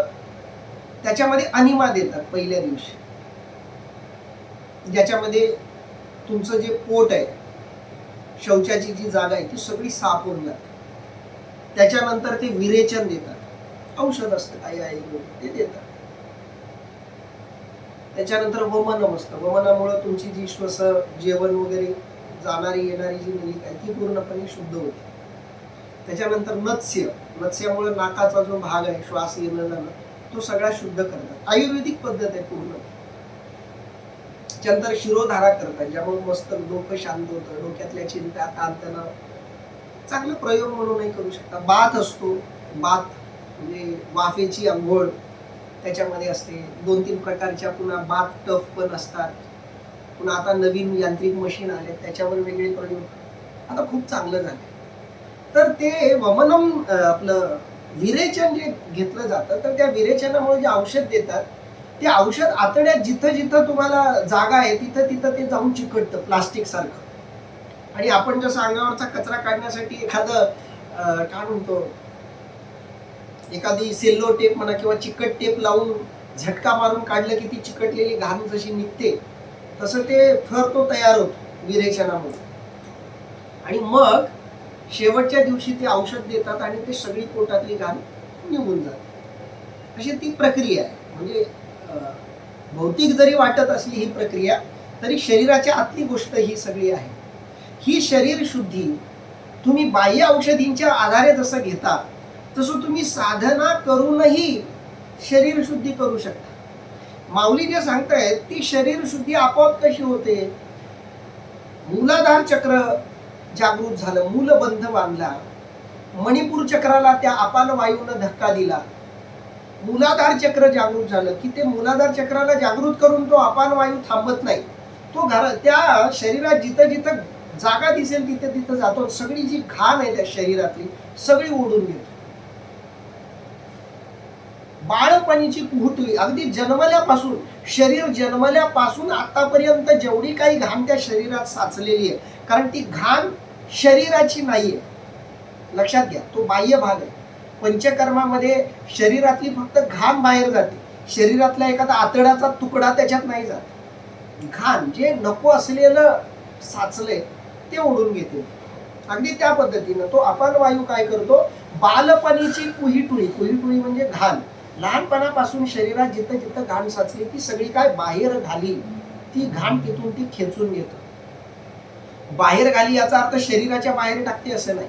त्याच्यामध्ये अनिमा देतात पहिल्या दिवशी, ज्याच्यामध्ये तुमचं जे पोट आहे, शौचाची जी जागा आहे ती सगळी साफ होऊन जाते. त्याच्यानंतर ते विरेचन देतात, औषध असतं काही आहे ते देतात. त्याच्यानंतर वमनम असतं. वमनामुळे तुमची जी श्वास, जेवण वगैरे जाणारी येणारी जी नलिका आहे ती पूर्णपणे शुद्ध होते. त्याच्यानंतर नत्स्य, नत्स्यामुळे नाकाचा जो भाग आहे श्वास येणं जाणं तो सगळा शुद्ध करतात. आयुर्वेदिक पद्धत आहे पूर्ण. त्यानंतर शिरोधारा करतात, ज्यामुळे मस्त डोकं शांत होतं, डोक्यातल्या चिंता ताणतणाव चांगला प्रयोग म्हणूनही करू शकता. बाथ असतो, बाथ म्हणजे वाफेची अंघोळ त्याच्यामध्ये असते. 2-3 प्रकारच्या पुन्हा बाथ टफ पण असतात. पुन्हा आता नवीन यांत्रिक मशीन आले त्याच्यावर वेगळे प्रयोग, आता खूप चांगलं झालं. तर ते वमनम आपलं विरेचन जे घेतलं जातं, तर त्या विरेचनामुळे जे औषध देतात ते औषध आतड्यात जिथं जिथं तुम्हाला जागा आहे तिथं तिथं ते जाऊन चिकटतं प्लास्टिक सारखं. आणि आपण जसं अंगावरचा कचरा काढण्यासाठी एखादं काय म्हणतो, एखादी सेल्लो टेप म्हणा किंवा चिकट टेप लावून झटका मारून काढलं की ती चिकटलेली घाण जशी निघते, तसं ते थर तो तयार होतो विरेचनामुळे. आणि मग शेवटच्या दिवशी ते औषध देतात आणि ते सगळी पोटातली घाण निघून जाते. अशी ती प्रक्रिया आहे. म्हणजे भौतिक जरी वाटत असली ही प्रक्रिया, तरी शरीराच्या आतली गोष्ट ही सगळी आहे. ही शरीर शुद्धी तुम्ही बाह्य औषधींच्या आधारे जसं घेता, तसं तुम्ही साधना करूनही शरीर शुद्धी करू शकता. माऊली जे सांगतायत ती शरीर शुद्धी आपोआप कशी होते, मूलाधार चक्र जागृत झालं, मूलबंध बांधला, मणिपूर चक्राला त्या अपान वायूनं धक्का दिला, मूलाधार चक्र जागृत झालं की ते मूलाधार चक्राला जागृत करून तो अपान वायू थांबत नाही. तो त्या शरीरात जिथं जिथं जागा दिसेल तिथे तिथं जातो. सगळी जी घाण आहे त्या शरीरातली सगळी ओढून घेतो. बाळपणीची कुहुटुळी, अगदी जन्मल्यापासून, शरीर जन्मल्यापासून आतापर्यंत जेवढी काही घाण त्या शरीरात साचलेली आहे, कारण ती घाण शरीराची नाहीये, लक्षात घ्या, तो बाह्य भाग आहे. पंचकर्मामध्ये शरीरातली फक्त घाण बाहेर जाते, शरीरातला एखादा आतड्याचा तुकडा त्याच्यात नाही जात. घाण जे नको असलेलं साचले ते ओढून घेते. अगदी त्या पद्धतीनं तो अपान वायू काय करतो, बालपणीची कुहीटुळी, कुहीटुळी म्हणजे घाण, लहानपणापासून शरीरात जिथं जिथं घाण साचली ती सगळी काय बाहेर घाली, ती घाण तिथून ती खेचून घेतो. बाहेर घाली याचा अर्थ शरीराच्या बाहेर टाकते असं नाही,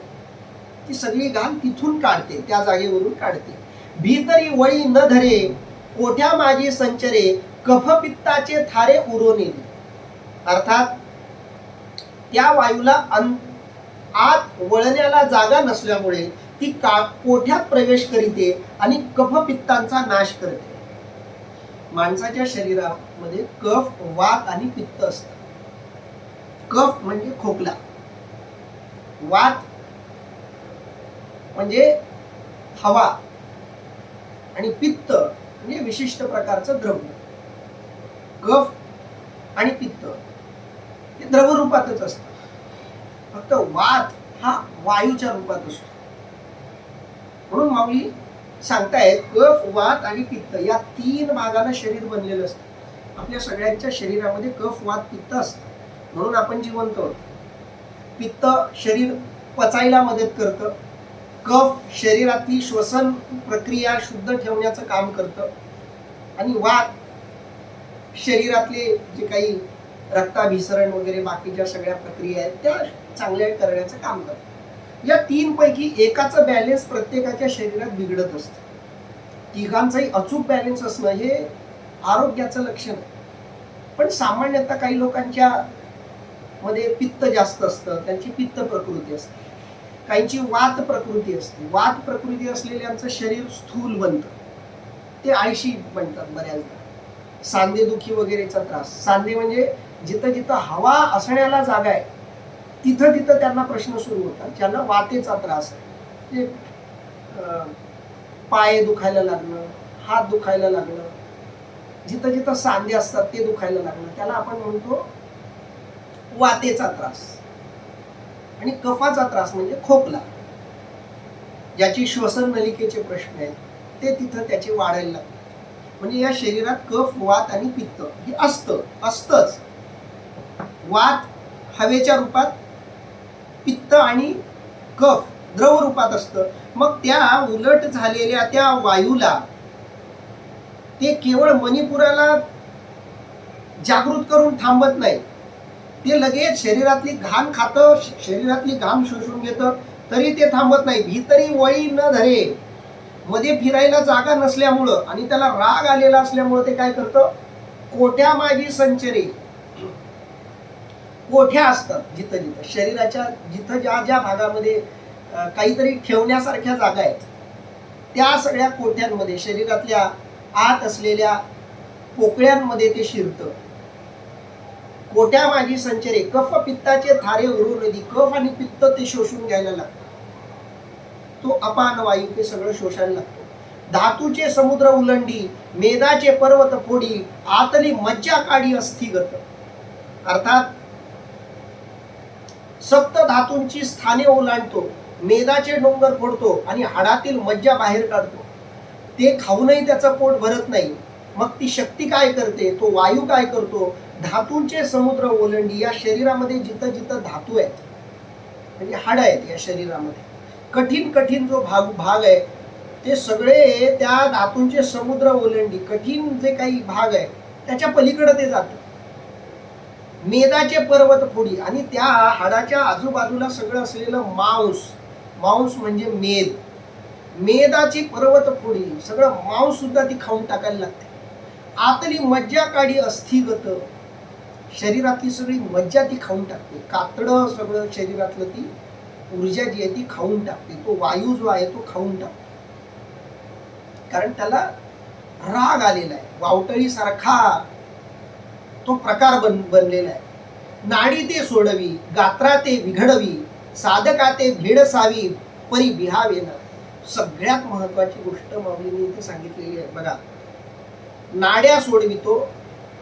ती सगळी घाण तिथून काढते, त्या जागेवरून काढते. भीतरी वळी न धरे कोठ्या माझी संचरे, कफ पित्ताचे थारे उरोने. अर्थात त्या वायूला आत वळण्याला जागा नसल्यामुळे ती कोठ्यात प्रवेश करीते आणि कफ पित्तांचा नाश करते. माणसाच्या शरीरामध्ये कफ, वात आणि पित्त असतं. कफ म्हणजे खोकला, वात म्हणजे हवा आणि पित्त म्हणजे विशिष्ट प्रकारचं द्रव्य. कफ आणि पित्त हे द्रवरूपातच असतं, फक्त वात हा वायूच्या रूपात असतो. म्हणून माऊली सांगतायत कफ, वात आणि पित्त या 3 भागानं शरीर बनलेलं असतं. आपल्या सगळ्यांच्या शरीरामध्ये कफ, वात, पित्त असतं, म्हणून आपण जिवंत होतो. पित्त शरीर पचायला मदत करतं, कफ शरीरातली श्वसन प्रक्रिया शुद्ध ठेवण्याचं काम करतं, आणि वात शरीरातले जे काही रक्ताभिसरण वगैरे बाकीच्या सगळ्या प्रक्रिया आहेत त्या चांगल्या करण्याचं काम करतं. या 3 पैकी एकाचं बॅलन्स प्रत्येकाच्या शरीरात बिघडत असतं. तिघांचाही अचूक बॅलन्स असणं हे आरोग्याचं लक्षण आहे. पण सामान्यतः काही लोकांच्या मध्ये पित्त जास्त असतं, त्यांची पित्त प्रकृती असते, काहींची वात प्रकृती असते. वात प्रकृती असलेल्यांचं शरीर स्थूल बनतं, ते आळशी बनतात बऱ्याचदा. सांधेदुखी वगैरेचा त्रास, सांधे म्हणजे जिथं जिथं हवा असण्याला जागा आहे तिथं तिथं त्यांना प्रश्न सुरू होतात. ज्यांना वातेचा त्रास आहे, म्हणजे पाय दुखायला लागणं, हात दुखायला लागणं, जिथं जिथं सांधे असतात ते दुखायला लागणं, त्याला आपण म्हणतो वातेचा त्रास. आणि कफाचा त्रास म्हणजे खोकला, ज्याची श्वसन नलिकेचे प्रश्न आहेत ते तिथं त्याचे वाढायला लागतात. म्हणजे या शरीरात कफ, वात आणि पित्त हे असतंच. वात हवेच्या रूपात, पित्त आणि कफ द्रव रूपात असतं. मग त्या उलट झालेल्या त्या वायूला ते केवळ मणिपुराला जागृत करून थांबत नाही, ते लगेच शरीरातली घाण खातं, शरीरातली घाम शोषून घेतं, तरी ते थांबत नाही. भीतरी वळी न धरे, मध्ये फिरायला जागा नसल्यामुळं आणि त्याला राग आलेला असल्यामुळं ते काय करतं, कोठ्या माझी संचरे, कोठ्या असतात जिथं जिथं शरीराच्या, जिथं ज्या ज्या भागामध्ये काहीतरी ठेवण्यासारख्या जागा आहेत, त्या सगळ्या कोठ्यांमध्ये, शरीरातल्या आत असलेल्या पोकळ्यांमध्ये ते शिरतं. कोठ्या माझी संचरे, कफ पित्ताचे थारे उरू नदी, कफ आणि पित्त ते शोषून घ्यायला लागतं. तो अपान वायू ते सगळं शोषायला लागतो. धातूचे समुद्र उलंडी, मेदाचे पर्वत फोडी, आतली मज्जा काढी अस्थिगत. अर्थात सप्त धातूंची स्थाने ओलांडतो, मेदाचे डोंगर फोडतो आणि हाडातील मज्जा बाहेर काढतो. ते खाऊनही त्याचं पोट भरत नाही. मग ती शक्ती काय करते, तो वायू काय करतो, धातूंचे समुद्र ओलांडी. या शरीरामध्ये जिथं जिथं धातू आहेत, म्हणजे हाड आहेत या शरीरामध्ये, कठीण कठीण जो भाग आहे ते सगळे त्या धातूंचे समुद्र ओलांडी, कठीण जे काही भाग आहे त्याच्या पलीकडे ते जातं. मेदाचे पर्वत फोडी, आणि त्या हाडाच्या आजूबाजूला सगळं असलेलं मांस म्हणजे मेदाची पर्वत फोडी, सगळं मांस सुद्धा ती खाऊन टाकायला लागते. आतली मज्जा काढी अस्थिगत, शरीरातली सगळी मज्जा ती खाऊन टाकते. कातडं सगळं शरीरातलं ती ऊर्जा जी आहे ती खाऊन टाकते. तो वायू जो आहे तो खाऊन टाकतो, कारण त्याला राग आलेला आहे, वावटळी सारखा तो प्रकार बनलेला आहे. नाडी ते सोडवी, गात्रा ते विघडवी, साधका ते भेडसावी, परी बिहावेना. सगळ्यात महत्वाची गोष्ट माऊलींनी इथे सांगितलेली आहे बघा. नाड्या सोडवितो,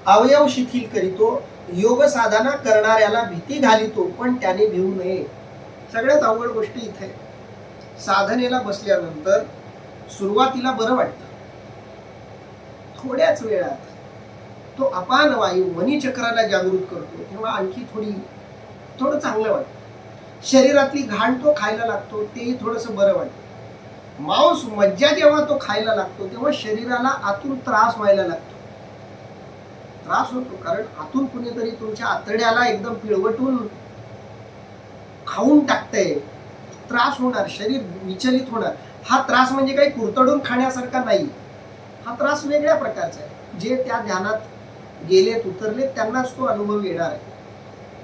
अवयव शिथिल करीतो, योग साधना करणाऱ्याला भीती घालितो, पण त्याने भिवू नये. सगळ्यात अवघड गोष्ट इथे आहे. साधनेला बसल्यानंतर सुरुवातीला बरं वाटतं, थोड्याच वेळात तो अपान वायू मणिचक्राला जागृत करतो, तेव्हा आणखी थोडं चांगलं वाटतं. शरीरातली घाण तो खायला लागतो, तेही थोडंसं बरं वाटतं. मांस मज्जा जेव्हा तो खायला लागतो तेव्हा शरीराला आतून त्रास व्हायला लागतो. त्रास होतो कारण आतून कुणीतरी तुमच्या आतड्याला एकदम पिळवटून खाऊन टाकतंय. त्रास होणार, शरीर विचलित होणार. हा त्रास म्हणजे काही कुरतडून खाण्यासारखा नाही, हा त्रास वेगळ्या प्रकारचा आहे. जे त्या ध्यानात गेलेत, उतरलेत त्यांनाच तो अनुभव येणार आहे.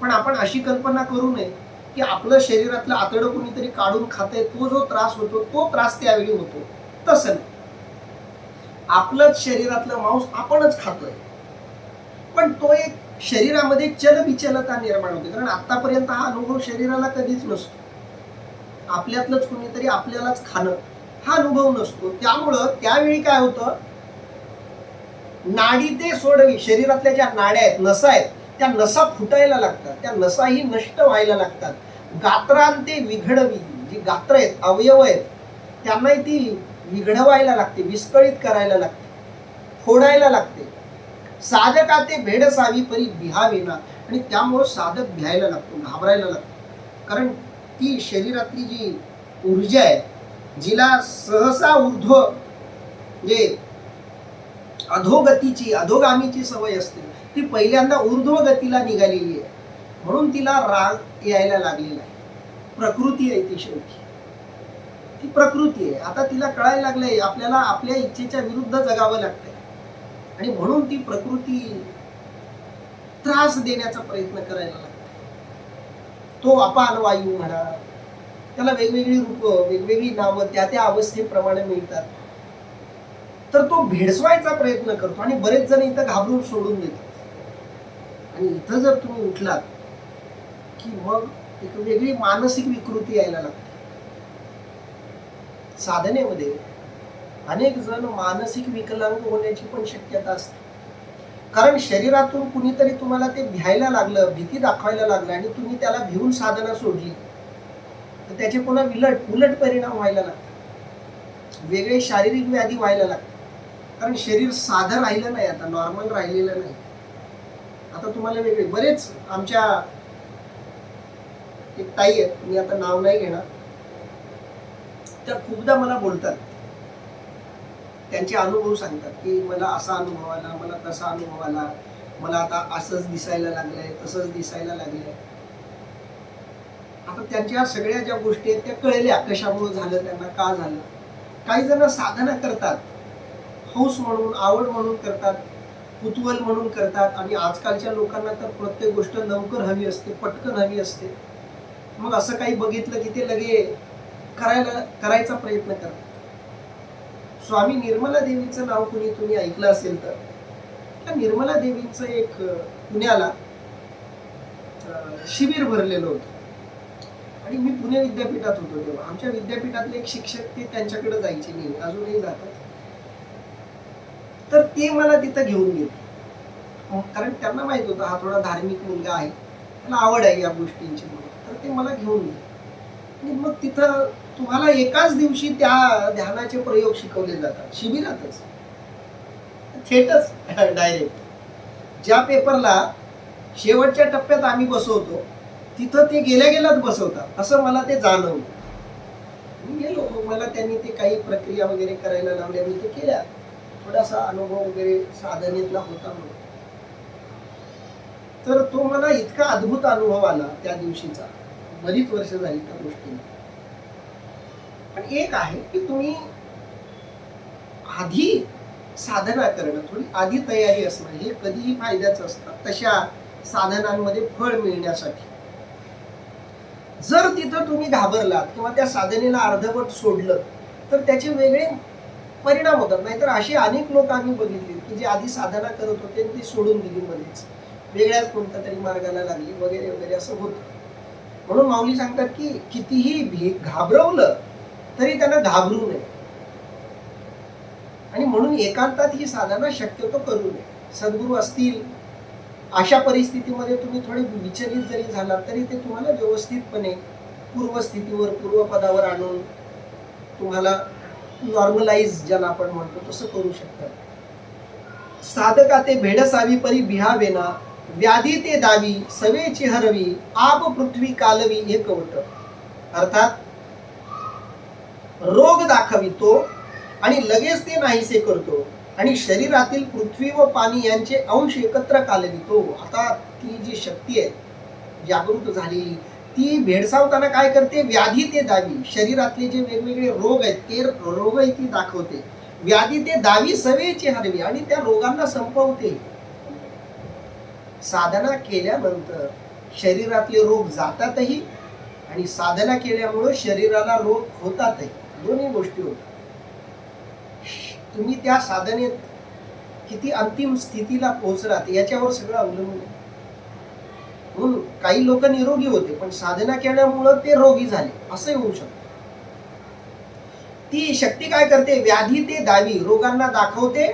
पण आपण अशी कल्पना करू नये की आपलं शरीरातलं आतडं कुणीतरी काढून खातंय, तो जो त्रास होतो तो त्रास त्यावेळी होतो. तसं नाही, आपलंच शरीरातलं मांस आपणच खातोय, पण तो एक शरीरामध्ये चलबिचलता निर्माण होते. कारण आतापर्यंत हा अनुभव शरीराला कधीच नसतो. आपल्यातलंच कुणीतरी आपल्यालाच खाणं हा अनुभव नसतो. त्यामुळं त्यावेळी काय होतं, नाडी ते सोडवी, शरीरातल्या ज्या नाड्या आहेत, नसा आहेत, त्या नसा फुटायला लागतात, त्या नसाही नष्ट व्हायला लागतात. गात्रांते विघडवी, जी गात्र आहेत, अवयव आहेत, त्यांनाही ती विघडवायला लागते, विस्कळीत करायला लागते, फोडायला लागते. साधका ते भेडसावी परी बिहावेना, आणि त्यामुळं साधक भ्यायला लागतो, घाबरायला लागतो. कारण ती शरीरातली जी ऊर्जा आहे, जिला सहसा ऊर्ध्व म्हणजे अधोगतीची, अधोगामीची सवय असते, ती पहिल्यांदा ऊर्ध्व गतीला निघालेली आहे, म्हणून तिला राग यायला लागलेला आहे. प्रकृती आहे ती, शेवटी ती प्रकृती आहे. आता तिला कळायला लागलंय आपल्याला आपल्या इच्छेच्या विरुद्ध जगावं लागतंय. आणि म्हणून ती प्रकृती त्रास देण्याचा प्रयत्न करायला लागते. तो अपान वायू म्हणा, त्याला वेगवेगळी रूप, वेगवेगळी नावं त्या त्या अवस्थेप्रमाणे मिळतात. तर तो भेडसवायचा प्रयत्न करतो आणि बरेच जण इथं घाबरून सोडून देतात. आणि इथं जर तुम्ही उठलात की मग एक वेगळी मानसिक विकृती यायला लागते. साधनेमध्ये अनेक जण मानसिक विकलांग होण्याची पण शक्यता असते. कारण शरीरातून कुणीतरी तुम्हाला ते भ्यायला लागलं, भीती दाखवायला लागलं आणि तुम्ही त्याला भिवून साधना सोडली, तर त्याचे पुन्हा उलट परिणाम व्हायला लागतात. वेगळे शारीरिक व्याधी व्हायला लागतात. कारण शरीर साधं राहिलं नाही, आता नॉर्मल राहिलेलं नाही. आता तुम्हाला वेगळे बरेच आमच्या एक ताई आहेत, मी आता नाव नाही घेणार, त्या खूपदा मला बोलतात, त्यांचे अनुभव सांगतात की मला असा अनुभव आला, मला तसा अनुभव आला, मला आता असंच दिसायला लागलंय, तसंच दिसायला लागलंय. आता त्यांच्या सगळ्या ज्या गोष्टी आहेत त्या कळल्या, कशामुळे झालं, त्यांना का झालं. काही जण साधना करतात, हौस म्हणून, आवड म्हणून करतात, कुतूहल म्हणून करतात. आणि आजकालच्या लोकांना तर प्रत्येक गोष्ट लवकर हवी असते, पटकन हवी असते. मग असं काही बघितलं की ते लगे करायचा प्रयत्न करतात. स्वामी निर्मला देवीचं नाव कुणी तुम्ही ऐकलं असेल तर, त्या निर्मला देवींचं एक पुण्याला शिबिर भरलेलं होतं. आणि मी पुणे विद्यापीठात होतो तेव्हा. आमच्या विद्यापीठातले एक शिक्षक ते त्यांच्याकडे जायचे, नाही अजूनही जातात. तर ते मला तिथं घेऊन गेले, कारण त्यांना माहित होतं हा थोडा धार्मिक मुलगा आहे, त्याला आवड आहे या गोष्टींची म्हणून. तर ते मला घेऊन गेले आणि मग तिथं तुम्हाला एकाच दिवशी त्या ध्यानाचे प्रयोग शिकवले जातात, शिबिरातच, थेटच डायरेक्ट. ज्या पेपरला शेवटच्या टप्प्यात आम्ही बसवतो तिथं ते गेल्याच बसवतात, असं मला ते जाणवलं. मी गेलो, मला त्यांनी ते काही प्रक्रिया वगैरे करायला लावल्या, मी ते केल्या. थोडासा अनुभव वगैरे साधनेतला होता म्हणून. तर तो मला इतका अद्भुत अनुभव आला त्या दिवशीचा. बरीच वर्ष झाली त्या गोष्टीला. पण एक आहे की तुम्ही आधी साधना करणं, थोडी आधी तयारी असणं, हे कधीही फायद्याचं असतं तशा साधनांमध्ये फळ मिळण्यासाठी. जर तिथं तुम्ही घाबरलात किंवा त्या साधनेला अर्धवट सोडलं तर त्याचे वेगळे परिणाम होतात. नाहीतर असे अनेक लोक आम्ही बघितले की जे आधी साधना करत होते ते सोडून दिली, मध्येच वेगळ्याच कोणत्या तरी मार्गाला लागली वगैरे वगैरे असं होतं. म्हणून माऊली सांगतात की कितीही घाबरवलं तरी त्यांना घाबरू नये. आणि म्हणून एकांतात ही साधना शक्यतो करू नये. सद्गुरू असतील अशा परिस्थितीमध्ये तुम्ही थोडे विचलित जरी झालात तरी ते तुम्हाला व्यवस्थितपणे पूर्वस्थितीवर, पूर्वपदावर आणून तुम्हाला नॉर्मलाइज, ज्याला आपण म्हणतो तसं करू शकतात. साधका ते भेडसावी परी बिहावेना, व्याधी ते दावी सवेची हरवी, आप पृथ्वी कालवी एकवट. अर्थात रोग दाखवितो आणि लगेच ते नाहीसे करतो आणि शरीरातील पृथ्वी व पाणी यांचे अंश एकत्र कालवितो. आता ती जी शक्ती आहे जागृत झालेली, ती भेडसावताना काय करते, व्याधी ते दावी, शरीरातले जे वेगवेगळे रोग आहेत ते रोगही ती दाखवते. व्याधी ते दावी सवेची हरवी, आणि त्या रोगांना संपवते. साधना केल्यानंतर शरीरातले रोग जातातही आणि साधना केल्यामुळे शरीराला रोग होतातही, दोन्ही गोष्टी होतात. तुम्ही त्या साधनेत किती अंतिम स्थितीला पोहोचलात याच्यावर सगळं अवलंबून आहे. म्हणून काही लोक निरोगी होते पण साधना केल्यामुळे ते रोगी झाले, असंही होऊ शकतं. ती शक्ती काय करते, व्याधी ते दावी, रोगांना दाखवते,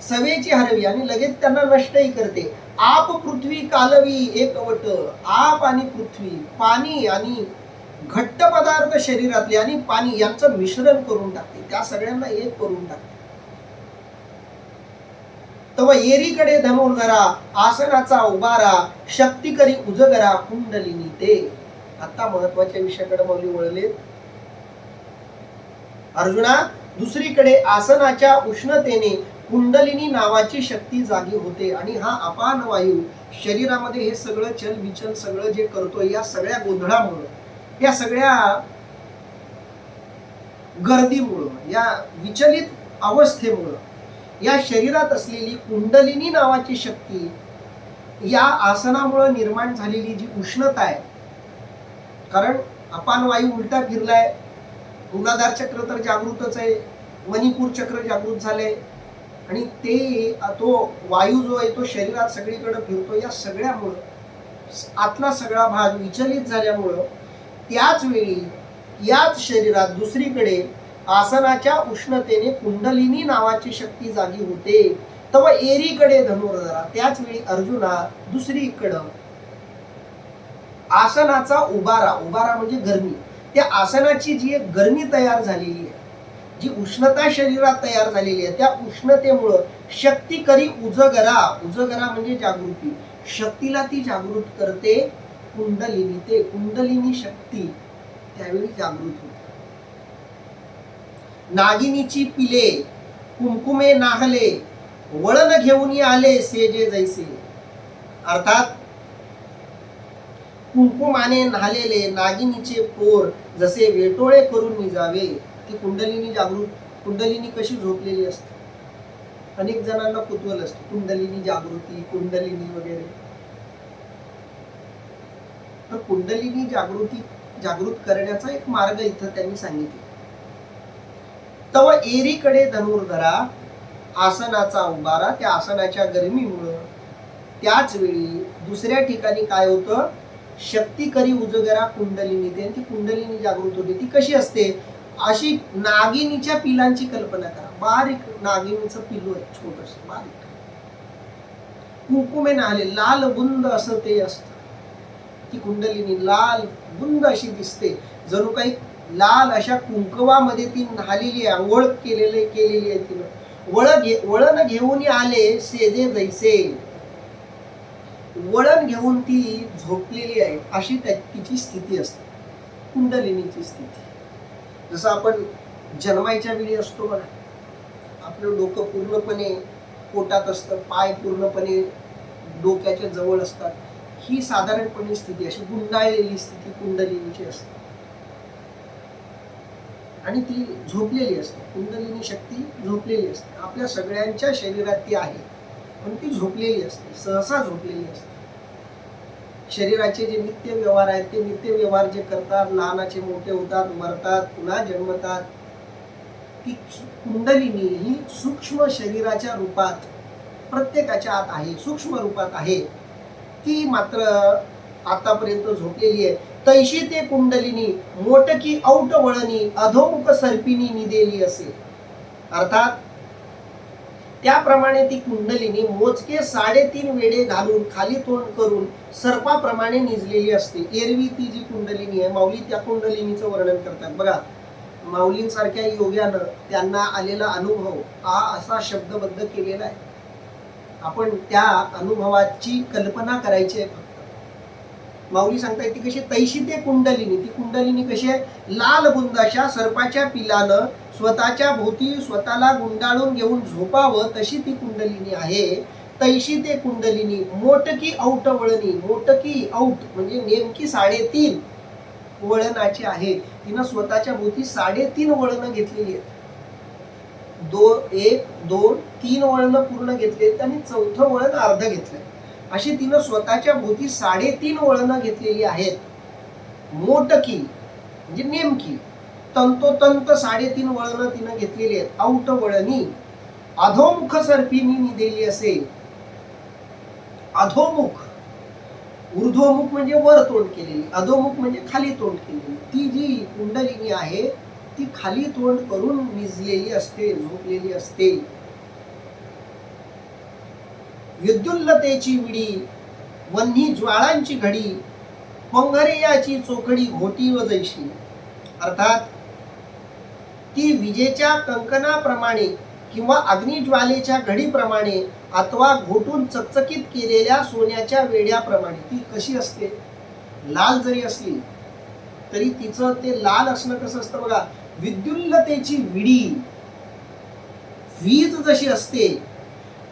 सवेची हरवी, आणि लगेच त्यांना नष्टही करते. आप पृथ्वी कालवी एकवट, आप आणि पृथ्वी, पाणी आणि घट्ट पदार्थ शरीरातले आणि पाणी यांचं मिश्रण करून टाकते, त्या सगळ्यांना एक करून टाकते. तव येरीकडे धनुर्धरा, आसनाचा उभारा, शक्ती करी उजगरा, कुंडलिनी ते. आता महत्वाच्या विषयाकडे माऊली वळले. अर्जुना, दुसरीकडे आसनाच्या उष्णतेने कुंडलिनी नावाची शक्ती जागी होते आणि हा अपान वायू शरीरामध्ये हे सगळं चलबिचल सगळं जे करतोय, या सगळ्या गोंधळामुळे, या सगळ्या गर्दीमुळं, या विचलित अवस्थेमुळं या शरीरात असलेली कुंडलिनी नावाची शक्ती, या आसनामुळे निर्माण झालेली जी उष्णता आहे, कारण अपान वायू उलटा फिरलाय, मूलाधार चक्र तर जागृतच आहे, मणिपूर चक्र जागृत झालंय, आणि ते तो वायू जो आहे तो शरीरात सगळीकडे फिरतो. या सगळ्यामुळं आतला सगळा भाग विचलित झाल्यामुळं त्याच वेळी याच शरीरात दुसरीकडे आसनाच्या उष्णतेने कुंडलिनी नावाची शक्ती जागी होते. तव एरीकडे धनुर्धरा, त्याच वेळी अर्जुना दुसरीकडं आसनाचा उबारा, उबारा म्हणजे गरमी, त्या आसनाची जी एक गरमी तयार झालेली आहे, जी उष्णता शरीरात तयार झालेली आहे, त्या उष्णतेमुळं शक्ती करी उजगरा, उजगरा म्हणजे जागृती, शक्तीला ती जागृत करते कुंडलिनी, ते कुंडलिनी शक्ती त्यावेळी जागृत होते. नागिनीची पिले कुंकुमे नाहले, वळण घेऊन आले सेजे जैसे, अर्थात कुंकुमाने नाहलेले नागिनीचे पोर जसे वेटोळे करून निजावे. ती कुंडलिनी जागृत, कुंडलिनी कशी झोपलेली असते, अनेक जणांना कुतूहल असते कुंडलिनी जागृती, कुंडलिनी वगैरे. तर कुंडलिनी जागृत करण्याचा एक मार्ग इथं त्यांनी सांगितला. तव एरीकडे धनुर्धरा, आसनाचा उभारा, त्या आसनाच्या गरमीमुळं त्याच वेळी दुसऱ्या ठिकाणी काय होतं, शक्ती करी उजगरा कुंडलिनी, ती कुंडलिनी जागृत होते. ती कशी असते, अशी नागिनीच्या पिलांची कल्पना करा. बारीक नागिनीचं पिलू आहे, छोटस बारीक, कुंकुमे नाहले, लाल बुंद असं ते असतं. ती कुंडलिनी लाल बुंद अशी दिसते, जणू काही लाल अशा कुंकवामध्ये ती नाहलेली आहे, आंघोळ केलेली आहे तिनं. वळण घेऊन आले सेजे जैसे, वळण घेऊन ती झोपलेली आहे अशी तिची स्थिती असते, कुंडलिनीची स्थिती. जसं आपण जन्मायच्या वेळी असतो बघा, आपलं डोकं पूर्णपणे पोटात असतं, पाय पूर्णपणे डोक्याच्या जवळ असतात, ही साधारणपणे स्थिती अशी गुंडाळलेली स्थिती कुंडलिनीची असते, आणि ती झोपलेली असते. कुंडलिनी शक्ती झोपलेली असते. आपल्या सगळ्यांच्या शरीरात ती आहे, पण ती झोपलेली असते, सहसा झोपलेली असते. शरीराचे जे नित्य व्यवहार आहेत, ते नित्य व्यवहार जे करतात, लहानाचे मोठे होतात, मरतात, पुन्हा जन्मतात, ती कुंडलिनी ही सूक्ष्म शरीराच्या रूपात प्रत्येकाच्या आत आहे, सूक्ष्म रूपात आहे. ती मात्र आतापर्यंत झोपलेली आहे. तैशी ते कुंडलिनी मोटकी औट वळणी, अधोमुख सर्पिनी निदेली असे, अर्थात त्याप्रमाणे ती कुंडलिनी मोजके 3.5 वेढे घालून खाली तोंड करून सर्पाप्रमाणे निजलेली असते. एरवी ती जी कुंडलिनी आहे, माऊली त्या कुंडलिनीचं वर्णन करतात बघा. माऊलींसारख्या योग्यानं त्यांना आलेला अनुभव हा असा शब्दबद्ध केलेला आहे. आपण त्या अनुभवाची कल्पना करायची आहे फक्त. माऊली सांगतायत ती कशी, तैशी ते कुंडलिनी, ती कुंडलिनी कशी आहे, लाल बुंदाशा सर्पाच्या पिलानं स्वतःच्या भोवती स्वतःला गुंडाळून घेऊन झोपावं तशी ती कुंडलिनी आहे. तैशी ते कुंडलिनी मोटकी औट वळणी, मोटकी औट म्हणजे नेमकी 3.5 वळणाची आहे. तिनं स्वतःच्या भोवती 3.5 वळणं घेतलेली आहेत. 1, 2, 3 वळणं पूर्ण घेतलेत आणि 4थं वळण अर्ध घेतलंय. अशी तिनं स्वतःच्या भोवती 3.5 वळणं घेतलेली आहेत. मोटकी म्हणजे नेमकी, तंतोतंत 3.5 वळणं तिनं घेतलेली आहेत. औट वळणी, अधोमुख सर्पिनी निदेली असे. अधोमुख, ऊर्ध्वमुख म्हणजे वर तोंड केलेली, अधोमुख म्हणजे खाली तोंड केलेली. ती जी कुंडलिनी आहे ती खाली तोंड करून निजलेली असते, झोपलेली असते. विद्युल्लतेची विडी, वन्ही ज्वाळांची घडी, पंघरेयाची चोखडी घोटी व जैशी, अर्थात ती विजेच्या कंकणाप्रमाणे किंवा अग्निज्वालेच्या घडीप्रमाणे अथवा घोटून चकचकीत केलेल्या सोन्याच्या वेड्याप्रमाणे ती कशी असते. लाल जरी असली तरी तिचं ते लाल असणं कसं असतं बघा. विद्युल्लतेची विडी, वीज जशी असते,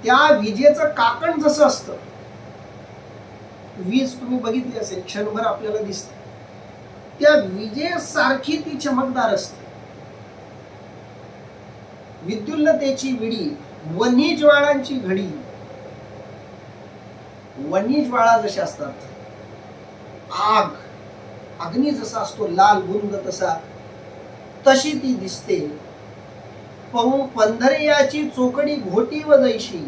त्या विजेचं काकण जसं असतं, वीज तुम्ही बघितली असेल क्षणभर आपल्याला दिसते, त्या विजेसारखी ती चमकदार असते. विद्युल्लतेची विडी वन्ही ज्वाळांची घडी, वन्ही ज्वाळा जशा असतात, आग, अग्नी जसा असतो लाल गुंग तसा, तशी ती दिसते. पंधरयाची चोकडी घोटी व जैशी,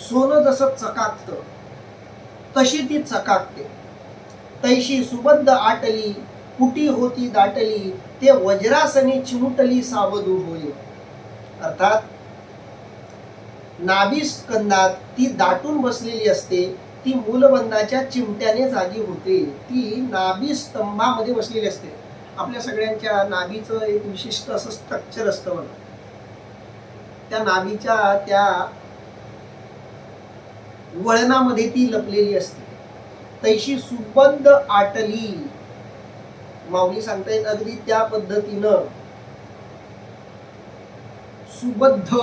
सोनं जसं चकाकत तशी ती चकाकते. तैशी सुबद्ध आटली, कुटी होती दाटली, ते वज्रासनी चिमुटली सावधू होय. अर्थात नाभिस्कंदात ती दाटून बसलेली असते, ती मूलबंधाच्या चिमट्याने जागी होते. ती नाभिस्तंभामध्ये बसलेली असते. आपल्या सगळ्यांच्या नाभीचं एक विशिष्ट असं स्ट्रक्चर असतं बघा. त्या नाभीच्या त्या वळणामध्ये ती लपलेली असते. तैशी सुबद्ध आटली, माऊली सांगतायत अगदी त्या पद्धतीनं. सुबद्ध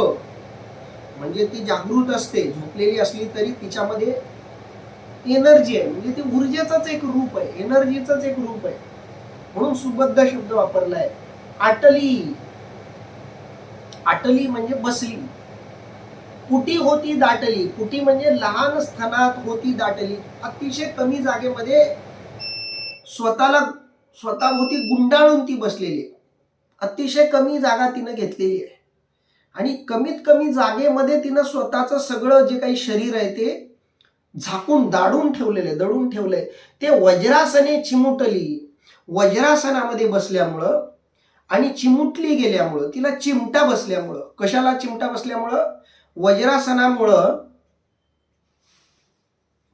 म्हणजे ती जागृत असते, झोपलेली असली तरी तिच्यामध्ये एनर्जी आहे, म्हणजे ती ऊर्जेचंच एक रूप आहे, एनर्जीचंच एक रूप आहे, म्हणून सुबद्ध शब्द वापरलाय. आटली, आटली म्हणजे बसली. कुटी होती दाटली, कुटी म्हणजे लहान स्थानात, होती दाटली अतिशय कमी जागेमध्ये स्वतःभोवती गुंडाळून ती बसलेली आहे. अतिशय कमी जागा तिनं घेतलेली आहे आणि कमीत कमी जागेमध्ये तिनं स्वतःचं सगळं जे काही शरीर आहे ते झाकून दडून ठेवलंय. ते वज्रासने चिमुटली, वज्रासनामध्ये बसल्यामुळं आणि चिमुटली गेल्यामुळं, तिला चिमटा बसल्यामुळं. कशाला चिमटा बसल्यामुळं? वज्रासनामुळं,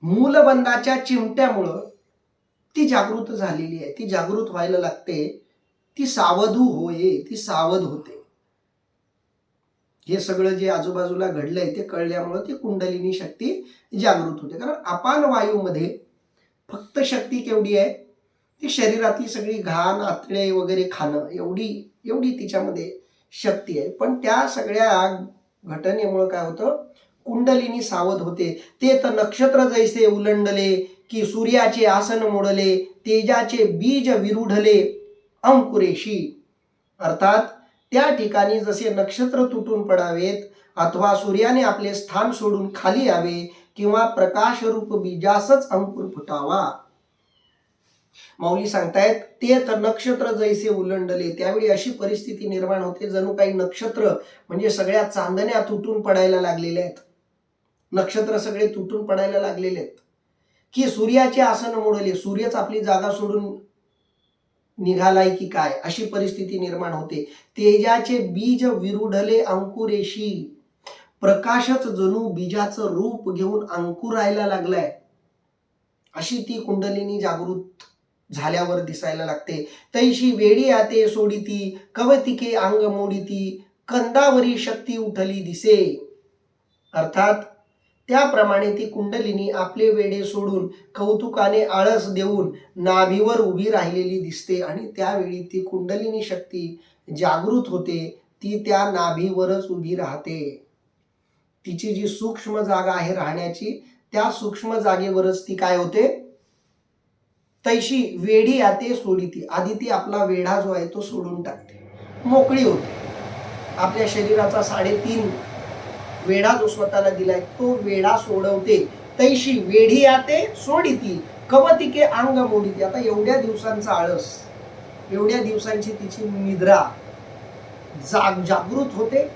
मूलबंधाच्या चिमट्यामुळं ती जागृत झालेली आहे. ती जागृत व्हायला लागते, ती सावधू होये, ती सावध होते. हे सगळं जे आजूबाजूला घडलंय ते कळल्यामुळं ती कुंडलिनी शक्ती जागृत होते. कारण अपान वायूमध्ये फक्त शक्ती केवढी आहे? ती शरीरातली सगळी घाण, आतडे वगैरे खाणं, एवढी तिच्यामध्ये शक्ती आहे. पण त्या सगळ्या घटनेमुळं काय होतं? कुंडलिनी सावध होते. ते तर नक्षत्र जैसे उलंडले, की सूर्याचे आसन मोडले, तेजाचे बीज विरूढले अंकुरेशी. अर्थात त्या ठिकाणी जसे नक्षत्र तुटून पडावेत, अथवा सूर्याने आपले स्थान सोडून खाली यावे, किंवा प्रकाशरूप बीजासच अंकुर फुटावा. माऊली सांगतायत ते तर नक्षत्र जैसे उलंडले. त्यावेळी अशी परिस्थिती निर्माण होते जणू काही नक्षत्र म्हणजे सगळ्या चांदण्या तुटून पडायला लागलेल्या आहेत. नक्षत्र सगळे तुटून पडायला लागलेले आहेत. की सूर्याचे आसन मोडले, सूर्यच आपली जागा सोडून निघालाय की काय, अशी परिस्थिती निर्माण होते. तेजाचे बीज विरूढले अंकुरेशी, प्रकाशच जणू बीजाचं रूप घेऊन अंकुरायला लागलाय. अशी ती कुंडलिनी जागृत झाल्यावर दिसायला लागते. तैशी वेडी आते सोडिती, कवतिके अंग मोडिती, कंदावरी शक्ती उठली दिसे. अर्थात त्याप्रमाणे ती कुंडलिनी आपले वेडे सोडून कौतुकाने आळस देऊन नाभीवर उभी राहिलेली दिसते. आणि त्यावेळी ती कुंडलिनी शक्ती जागृत होते, ती त्या नाभीवरच उभी राहते. तिची जी सूक्ष्म जागा आहे राहण्याची, त्या सूक्ष्म जागेवरच ती काय होते? तैशी वेडी आते सोडिती, आधी ती आपला वेढा जो आहे तो सोडून टाकते, मोकळी होते. आपल्या शरीराचा 3.5 वेढा जो स्वतःला दिलाय तो वेढा सोडवते. तैशी वेढी आते सोडिती, कवतिके अंग मोडिती. आता एवढ्या दिवसांचा आळस, एवढ्या दिवसांची तिची निद्रा जागृत होते.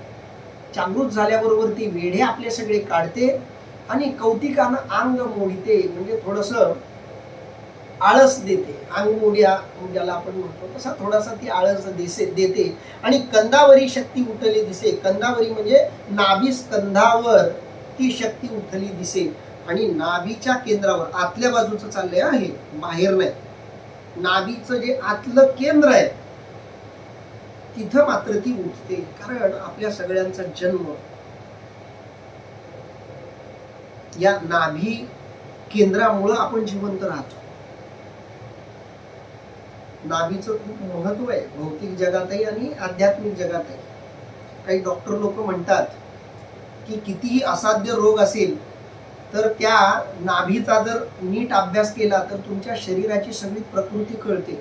जागृत झाल्याबरोबर ती वेढे आपले सगळे काढते आणि कौतिकानं अंग मोडिते, म्हणजे थोडंसं आळस देते. अंगमोड्या ज्याला आपण म्हणतो तसा थोडासा ती आळस देते. आणि कंदावरी शक्ती उठली दिसे. कंदावरी म्हणजे नाभिस्कंधावर ती शक्ती उठली दिसे. आणि नाभीच्या केंद्रावर, आतल्या बाजूचं चाललंय आहे, बाहेर नाही, नाभीचं जे आतलं केंद्र आहे तिथं मात्र ती उठते. कारण आपल्या सगळ्यांचा जन्म या नाभी केंद्रामुळं आपण जिवंत राहतो. नाभीचं खूप महत्व आहे भौतिक जगातही आणि आध्यात्मिक जगातही. काही डॉक्टर लोक म्हणतात की कितीही असाध्य रोग असेल तर त्या नाभीचा जर नीट अभ्यास केला तर तुमच्या शरीराची सगळी प्रकृती कळते.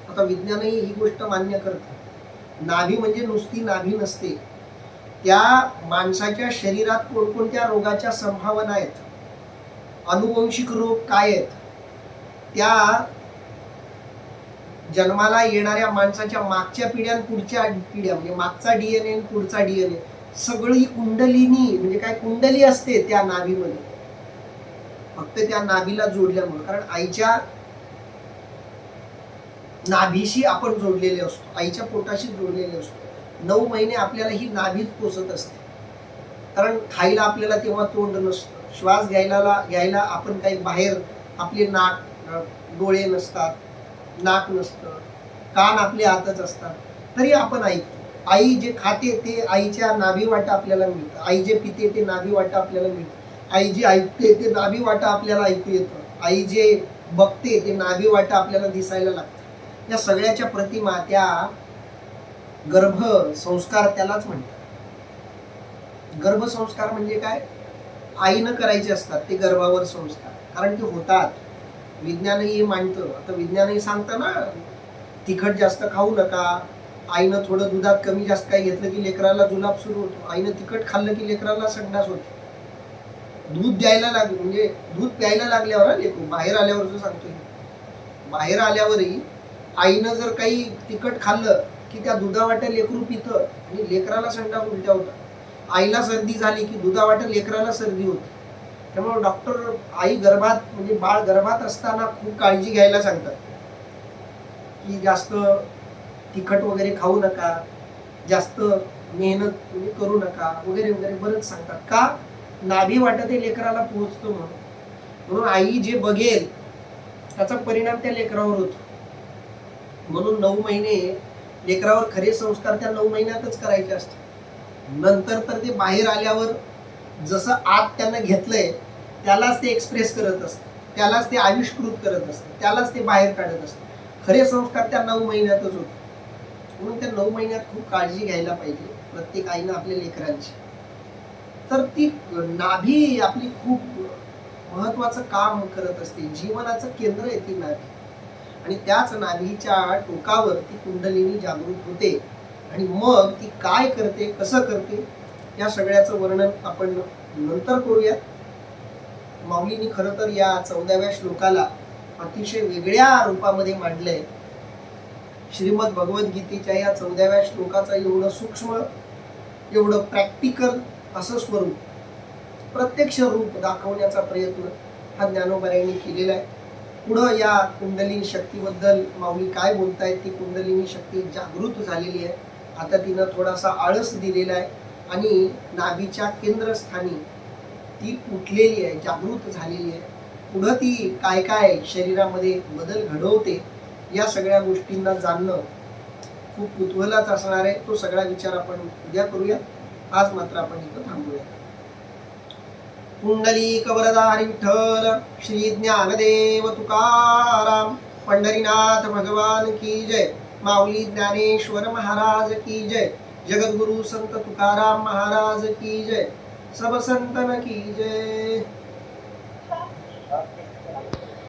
आता विज्ञानही ही गोष्ट मान्य करतं. नाभी म्हणजे नुसती नाभी नसते, त्या माणसाच्या शरीरात कोणकोणत्या रोगाच्या संभावना आहेत, अनुवंशिक रोग काय आहेत, त्या जन्माला येणाऱ्या माणसाच्या मागच्या पिढ्या पुढच्या पिढ्या म्हणजे मागचा DNA पुढचा DNA सगळी कुंडलिनी म्हणजे काय कुंडली असते त्या नाभीमध्ये, फक्त त्या नाभीला जोडल्यामुळे. कारण आईच्या नाभीशी आपण जोडलेले असतो, आईच्या पोटाशी जोडलेले असतो. 9 महिने आपल्याला ही नाभीच पोसत असते. कारण खायला आपल्याला तेव्हा तोंड नसतं, श्वास घ्यायला आपण काही बाहेर आपले नाक डोळे नसतात, नाक नसतं, कान आपले आतच असतात, तरी आपण ऐकतो. आई जे खाते ते आईच्या नाभी वाटा आपल्याला मिळतं, आई जे पिते ते नाभी वाटा आपल्याला मिळतं, आई जे ऐकते ते नाभी वाटा आपल्याला ऐकू येतं, आई जे बघते ते नाभी वाटा आपल्याला दिसायला लागतं. या सगळ्याच्या प्रतिमा त्या गर्भ संस्कार त्यालाच म्हणतात. गर्भसंस्कार म्हणजे काय, आईनं करायचे असतात ते गर्भावर संस्कार, कारण ते होतात. विज्ञानही मांडतं. आता विज्ञानही सांगतं ना, तिखट जास्त खाऊ नका, आईनं थोडं दुधात कमी जास्त काही घेतलं की लेकराला जुलाब सुरू होतो, आईनं तिखट खाल्लं की लेकराला संडास होते. दूध द्यायला लागलं म्हणजे दूध प्यायला लागल्यावर लेकरू बाहेर आल्यावर जो सांगतोय, बाहेर आल्यावरही आईनं जर काही तिखट खाल्लं की त्या दुधावाट्या लेकरू पितं आणि लेकराला संडास उलट्या होतात. आईला सर्दी झाली की दुधावाट्या लेकराला सर्दी होते. त्यामुळे डॉक्टर आई गर्भात म्हणजे बाळ गर्भात असताना खूप काळजी घ्यायला सांगतात की जास्त तिखट वगैरे खाऊ नका, जास्त मेहनत तुम्ही करू नका वगैरे वगैरे बरंच सांगतात. का, नाभी वाटा ते लेकराला पोहोचतो म्हणून आई जे बघेल त्याचा परिणाम त्या लेकरावर होतो. म्हणून 9 महिने लेकरावर खरे संस्कार त्या 9 महिन्यातच करायचे असतात. नंतर तर ते बाहेर आल्यावर जसं आत त्यांना घेतलंय त्यालाच ते एक्सप्रेस करत असतं, त्यालाच ते आविष्कृत करत असतं, त्यालाच ते बाहेर काढत असतं. खरे संस्कार त्या 9 महिन्यातच होते. म्हणून त्या 9 महिन्यात खूप काळजी घ्यायला पाहिजे प्रत्येक आईनं आपल्या लेकरांची. तर ती नाभी आपली खूप महत्वाचं काम करत असते, जीवनाचं केंद्र आहे ती नाभी. आणि त्याच नाभीच्या टोकावर ती कुंडलिनी जागृत होते आणि मग ती काय करते, कसं करते, या सगळ्याचं वर्णन आपण नंतर करूयात. माऊलींनी खरं तर या 14व्या श्लोकाला अतिशय वेगळ्या रूपामध्ये मांडलंय. श्रीमद भगवद्गीतेच्या या 14व्या श्लोकाचं एवढं सूक्ष्म, एवढं प्रॅक्टिकल असं स्वरूप, प्रत्यक्ष रूप दाखवण्याचा प्रयत्न हा ज्ञानोबारायांनी केलेला आहे. पुढं या कुंडलिनी शक्तीबद्दल माऊली काय बोलतायत, ती कुंडलिनी शक्ती जागृत झालेली आहे. आता तिनं थोडासा आळस दिलेला आहे आणि नाभीच्या केंद्रस्थानी ती उठलेली आहे, जागृत झालेली आहे. पुढं ती काय काय शरीरामध्ये बदल घडवते या सगळ्या गोष्टींना जाणणं खूप कुतूहलाच असणार आहे. तो सगळा विचार आपण उद्या करूया. आज मात्र आपण इथं थांबूया. पुंडलिक वरदारी विठ्ठल, श्री ज्ञानदेव तुकाराम, पंढरीनाथ भगवान की जय, माऊली ज्ञानेश्वर महाराज की जय, जगद्गुरु संत तुकाराम महाराज की जय, सब संतन की जय.